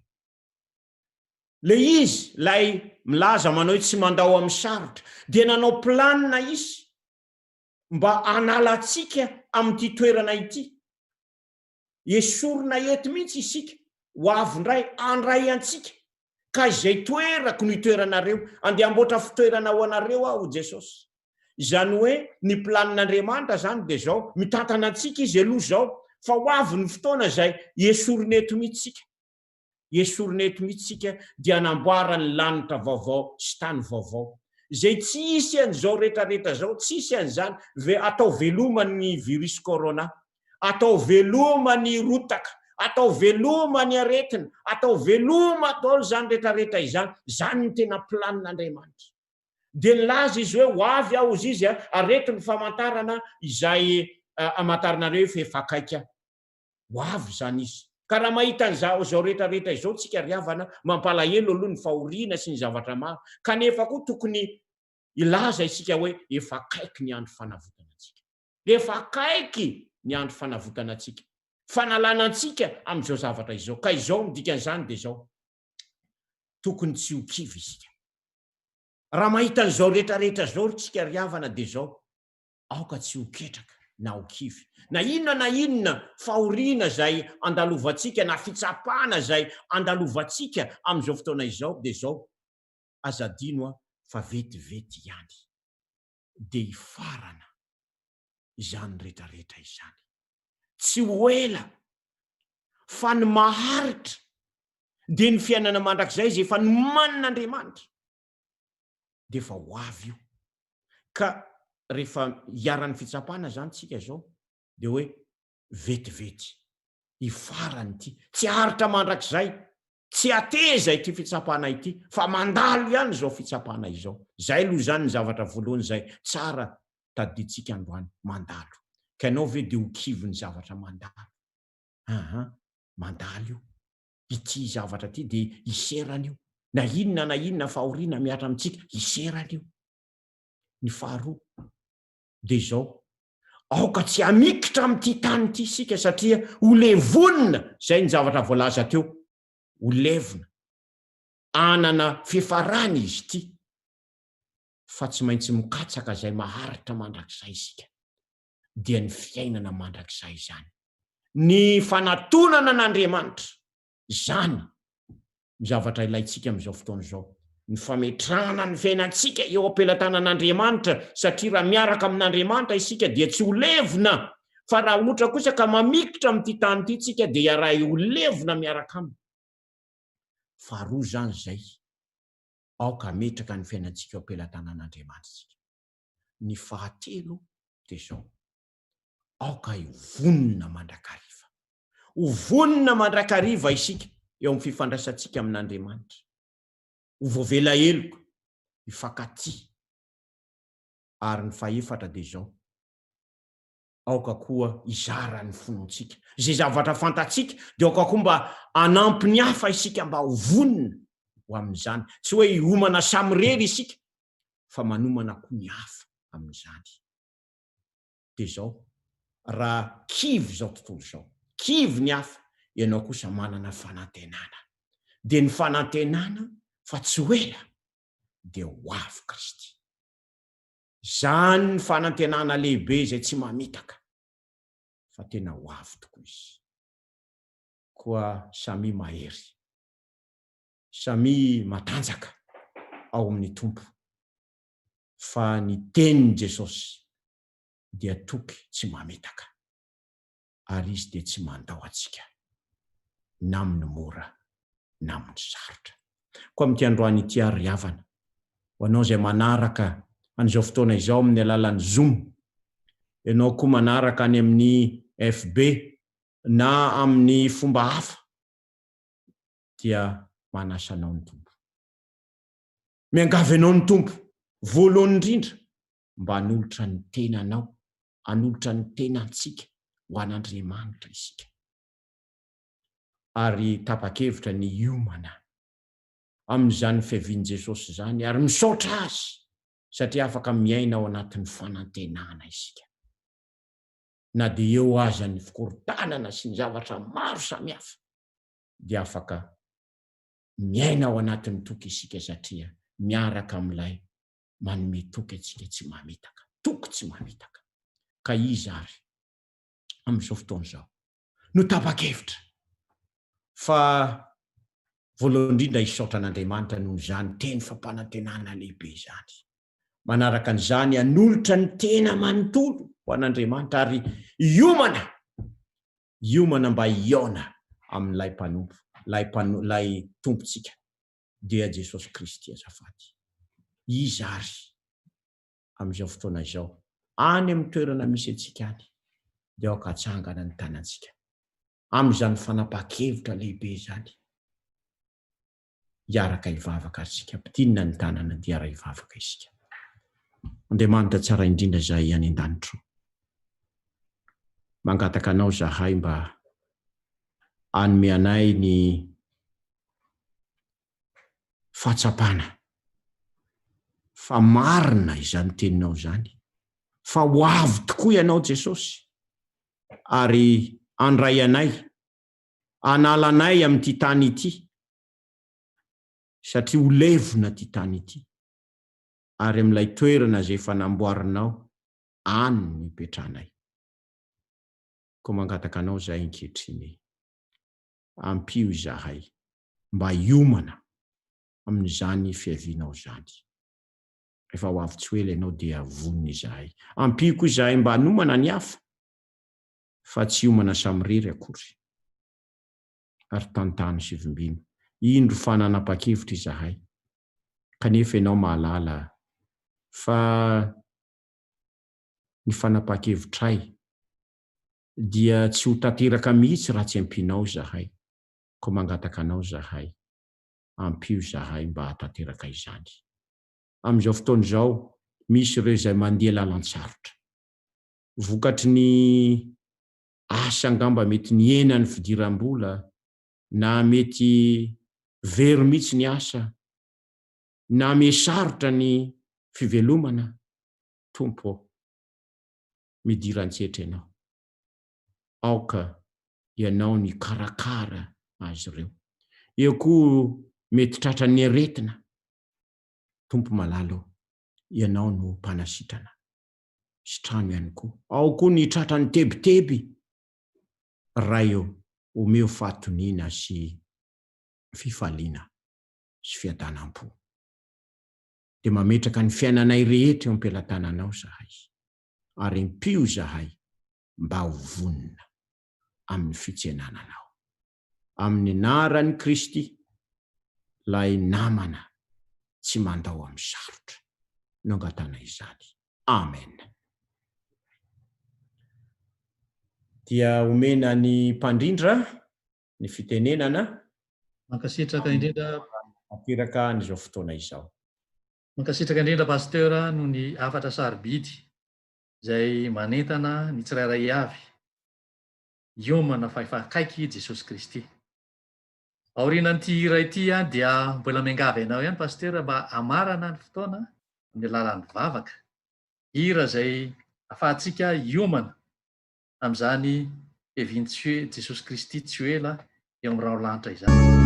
Le izy lay milaza manao hoe tsy mandao amin'ny sarotra dia nanao planina izy mba analatsika amin'ity toerana ity. Esorina eto mihitsy isika ho avindray andray antsika ka izay toerako ny toeranareo andeha amboatra fitoerana ho anareo aho Jesosy. Izany hoe ny planin'Andriamanitra zany de zao mitantana antsika izy aloha zao fa ho avy ny fotoana zay esorina eto mihitsy sika. Esorina eto mihitsy sika dia anamboara ny lanitra vaovao sy tany vaovao. Zay tsy isy an'izao rehetrarehetra zao, tsy isy an'izany atao velomany virus corona, atao velomany rotaka, atao velomany aretina, atao veloma daholo zany rehetrarehetra izany, zany ny tena planin'Andriamanitra. De nilaza izy hoe ho avy aho izy izy areti ny famantarana izay amantaranareo efa akaiky aho. Ho avy zany izy. Ka raha mahita an'izao rehetrarehetra izao tsika ry havana, mampalahelo aloha ny fahoriana sy ny zavatra maro, kanefa koa tokony ilaza isika hoe efa akaiky ny andro fanavotana antsika. Efa akaiky ny andro fanavotana antsika. Fanalana antsika amin'izao zavatra izao. Ka izao midikan'izany de zao tokony tsy ho kivy isika. Raha mahita an'izao rehetrarehetra zao tsika ry havana de zao aoka tsy ho ketraka na ho kivy. Na inona fahoriana zay andalovantsika na fitsapana zay andalovantsika amin'izao fotoana izao de zao azadino fa vetivety ihany de hifarana izany rehetrarehetra izany. Tsy ho ela fa ny maharitra de ny fiainana mandrakizay zay efa nomanin'Andriamanitra de fa ho avy io. Ka rehefa hiaran'ny fitsapana zany tsika zao de hoe vetivety hifarany ity, tsy haritra mandrakizay, tsy ateza ity fitsapana ity fa mandalo ihany zao fitsapana izao. Zay aloha zany ny zavatra voalohany zay tsara tadiditsika androany, mandalo. Ka ianao ve de ho kivy ny zavatra mandalo? Mandalo io. Ity zavatra ity de hiserana io. Na inona fahoriana miatra amintsika hiserana io. Ny faharoa de zao aoka tsy amikitra amin'ity tany ity sika satria ho levonina, zay ny zavatra voalaza teo, ho levona, anana fifarany izy ity, fa tsy maintsy mikatsaka zay maharitra mandrakizay sika, dia ny fiainana mandrakizay zany, ny fanatonana an'Andriamanitra zany ny zavatra ilaitsika amin'izao fotoana izao. Ny fametrahana ny fiainantsika eo am-pelatanan'Andriamanitra, satria raha miaraka amin'Andriamanitra isika dia tsy ho levona, fa raha ohatra kosa ka mamikitra amin'ity tany ity tsika dia raha ho levona miaraka aminy. Faharoa zany zay aoka metraka ny fiainantsika eo am-pelatanan'Andriamanitra. Ny fahatelo de zao aoka hovonina mandrakariva. Hovonina mandrakariva isika eo amin'ny fifandraisantsika amin'Andriamanitra. Ho voavela eloko, hifankaty. Ary ny faefatra de zao aoka koa hizara ny fonontsika. Zay zavatra fantatsika de aoka koa mba anampy ny hafa isika mba ho vonina ho amin'izany. Tsy hoe hiomana samirery isika fa manomana koa ny hafa amin'izany. De zao raha kivy zao tontolo zao, kivy ny hafa, ianao kosa manana fanantenana. De ny fanantenana fa tsy ho ela de ho avy Kristy. Zany ny fanantenana lehibe zay tsy mamitaka fa tena ho avy tokoa izy. Koa samy mahery, samy matanjaka ao amin'ny tompo, fa ny tenin'i Jesosy dia toky tsy mamitaka, ary izy dia tsy mandao atsika na amin'ny mora na amin'ny sarotra. Koa amin'ity androany ity ary havana, ho anao zay manaraka an'izao fotoana izao amin'ny alalan'ny Zoom, ianao koa manaraka any amin'ny FB na amin'ny fomba hafa, dia manasanao ny tompo. Miangavy anao ny tompo, voalohany indrindra mba hanolotra ny tenanao, hanolotra ny tenantsika ho an'Andriamanitra isika. Ary tapa-kevitra ny hiomana amin'izany fiavian'i Jesosy zany, ary misaotra azy satria afaka miaina ao anatin'ny fanantenana isika. na dia eo aza ny fikorotanana sy ny zavatra maro samihafa dia afaka miaina ao anatin'ny toky isika satria miaraka amin'ilay manome toky antsika tsy mamitaka, toky tsy mamitaka. Ka izy ary amin'izao fotoan'izao no tapa-kevitra fa voalohany indrindra hisaotra an'Andriamanitra noho izany teny fampanantenana lehibe izany. Manaraka an'izany hanolotra ny tena manontolo ho an'Andriamanitra ary hiomana mba hiona amin'ilay mpanompo, lay tompontsika dia Jesosy Kristy azafady. Izy ary amin'izao fotoana izao any amin'ny toerana misy antsika any dia aoka hatsangana ny tanantsika amin'izany fanapa-kevitra lehibe izany. Hiaraka hivavaka isika, ampitinina ny tanana dia ara hivavaka isika. Andriamanitra tsara indrindra izay any an-danitro, mangataka anao zahay mba hanome anay ny fahatsapana fa marina izany teninao izany, fa ho avy tokoa ianao Jesosy, ary andray anay, anala anay amin'ity tany ity, satria ho levona ty tany ity, ary amin'ilay toerana izay efa namboarinao any ny ipetranay. Koa mangataka anao izay ankehitriny, ampio izahay mba hiomana amin'izany fiavianao izany. Rehefa ho avy tsy ho ela ianao dia vonina izahay. Ampio koa izahay mba hanomana ny hafa fa tsy hiomana samiriry akory, ary tantany sy vimbino. Indro fananapa-kevitra izahay, kanefa ianao mahalala fa ny fanapa-kevitray dia tsy ho tanteraka mihitsy raha tsy ampinao zahay. Koa mangataka anao zahay, ampio zahay mba hatanteraka izany. Amin'izao fotoana izao misy ireo izay mandeha lalan-tsarotra, vokatry ny asa angamba mety ny ena ny fidiram-bola, na mety very mihitsy ny asa, na mesarotra ny fivelomana. Tompo, midiran-tsetra ianao, aoka ianao ny karakara azy ireo. Eo koa mety tratra ny aretina. Tompo malalo, ianao no mpanasitrana. Sitrano ihany koa. Ao koa ny tratra ny tebiteby. Raha eo omeo fahatoniana sy fifaliana sy fiadanam-po. Dia mametraka ny fiainanay rehetra eo am-pelantananao zahay, ary impio zahay mba ho vonina amin'ny fitsenananao. Amin'ny anaran'i Kristy, lay namana tsy mandao amin'ny sarotra, no angatana izany. Amen. Dia omena ny mpandrindra ny fitenenana. Mankasitraka indrindra. Atiraka n'izao fotoana izao. Mankasitraka indrindra pasteur noho ny afatra sarobidy izay manentana ny tsirairay avy hiomana fahefakaiky Jesosy Kristy. Aorianan'ity hira ity dia mbola miangavy ianao ihany pasteur mba hamarana ny fotoana amin'ny alalan'ny vavaka. Hira izay ahafahantsika hiomana amin'izany fiavian'i Jesosy Kristy tsy ho ela eo amin'ny raolanitra izany.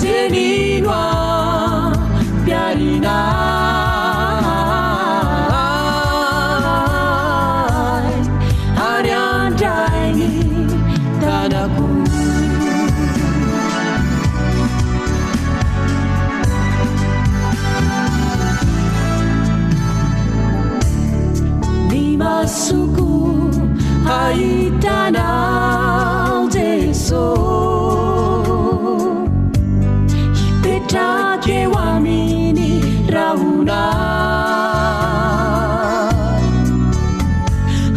Tenino masoko hahitanao Jeso hipetraka eo aminy rahona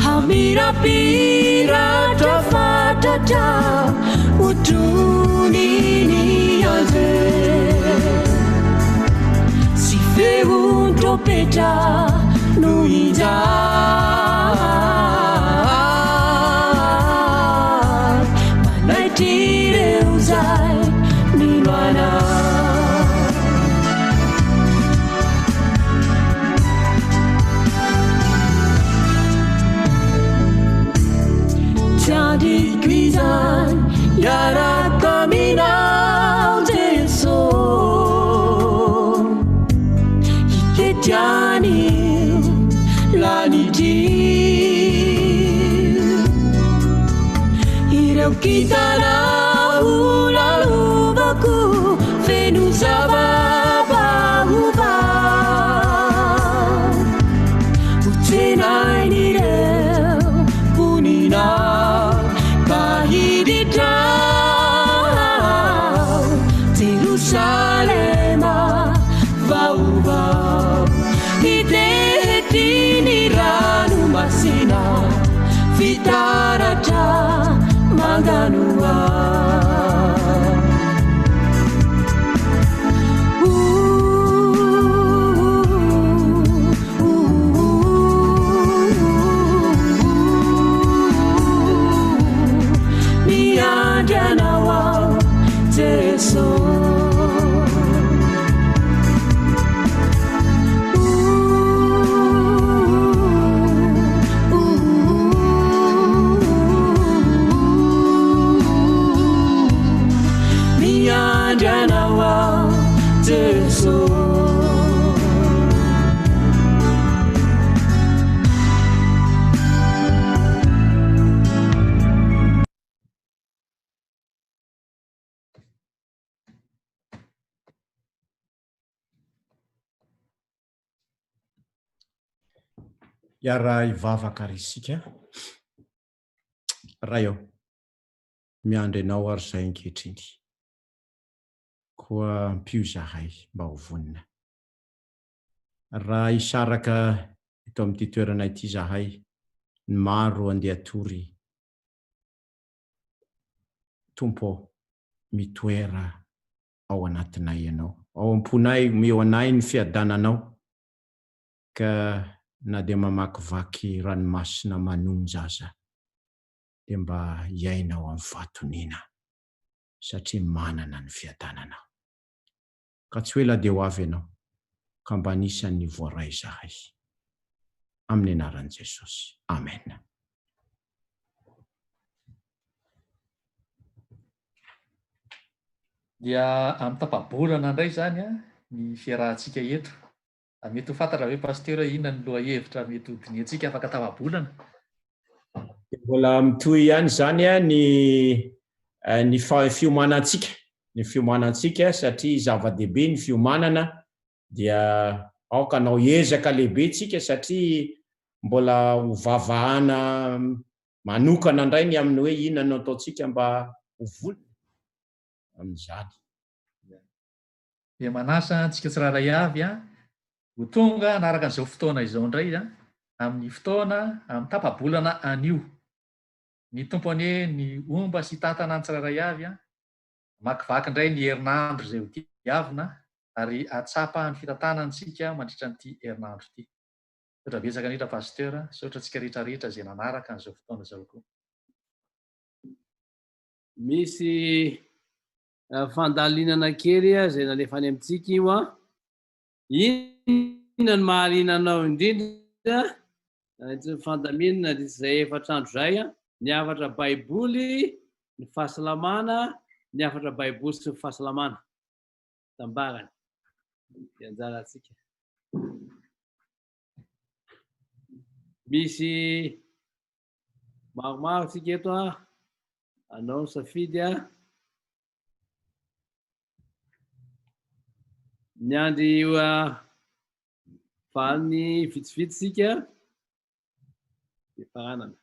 hamirapiratra fatatra otroniny ande sy feon tropetra no izay manaitry ireo zay minoana tiandriko izany iaraka aminao Jeso hitetian'io lanitrio ireo kitanao lalovako feno zava-baova hotsenain'ireo voninao kahiditrao Jerusalema vaovao hitehetiny rano masina fitaratra manganoa miandranao ao Jeso miandranao ao Jeso iara ivavaka ary isika raha eo miandry anao ary zay ankehitriny koa mpio zahay mba ho vonina raha isaraka eto amin'ity toerana ity zahay ny maro andeha tory tompo mitoera ao anatinay ianao ao amponay meo anay ny fiadananao ka na dia mamakivaky ranomasina manonjaza dia mba iainao amin'ny fatonina satria manana ny fiadananao ka tsy hoe la dia ho avy ianao ka mba anisan'ny voaray zahay amin'ny anaran'i Jesosy amen. Dia amin'ny tapabolana indray zany ny fiarahantsika eto. Mety ho fantatra hoe pasteur inona ny loha hevitra mety ho diniantsika afaka tapabolana. Mbola mitohy ihany zany ny fiomanantsika, ny fiomanantsika satria zava-dehibe ny fiomanana dia aoka anao ezaka lehibe tsika satria mbola ho vavahana manokana indray ny amin'ny hoe inona no ataotsika mba ho volona amin'izany. Dia manasa antsika tsiraray avy ho tonga anaraka an'izao fotoana izao indray amin'ny fotoana amin'ny tapabolana anio. Ny tompony ny omba sy tantana ny tsiraray avy makivaky indray ny herinandro izay ho diavina ary atsapa ny fitantanantsika mandritra n'ity herinandro ity. Sotra betsaka anitra pasteur, sotra antsika rehetrarehetra izay nanaraka an'izao fotoana izao koa. Misy fandalinana kely izay nalefa any amintsika io inona ny mahalinanao indrindra fandaminana izay efatrandro zay ny afatra baiboly ny fahasalamana ny afatra baiboly sy ny fahasalamana tambarany anjara atsika misy maromaro tsika eto anao safidy miandry valiny vitsivitsy sika faranana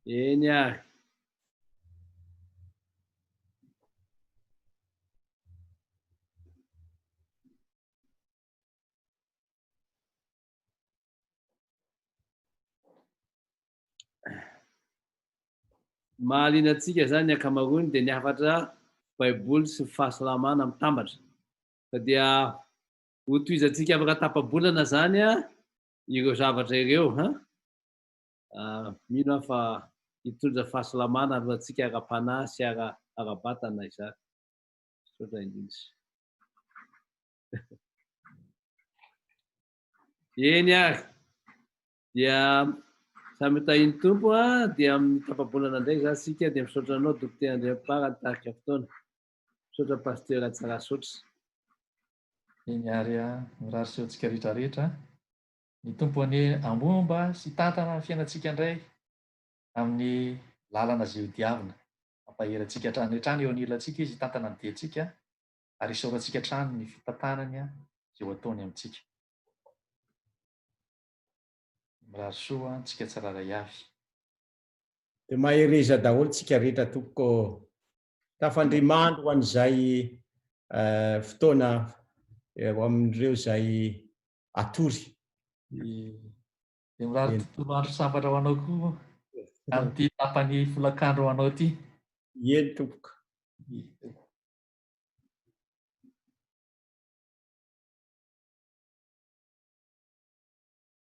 eny ary mahaliana antsika zany ny akamarony dia niafatra baiboly sy fahasalamana mitambatra fa dia hotoizantsika afaka tapabolana zany a ireo zavatra ireo mino aho fa hitondra fahasalamana alohantsika ara-panahy sy ara-batana izany sotra indrindra eny ary dia samy tahiny tompo dia amin'ny tapabolana indray za sika dia misaotra anao dokotera Andriampara nitarika fotoana misaotra paster Tsara Sotra eny ary mirary sehoantsika rehetrarehetra ny tompony ambomba sy tantana ny fiainantsika indray amin'ny lalana zay hodiavina mampaherantsika hatrany hatrany eo anilantsika izy tantana ny diantsika ary isaorantsika hatrany ny fitantanany zay ho ataony amintsika mirary soa antsika tsiraray avy dia mahereza daholo tsika rehetra tompoko tafandrimandro ho an'izay fotoana amin'ireo zay atory dia mirary tontolo andro sambatra ho anao koa amin'ity tapany folakandro ho anao ity eny tompoka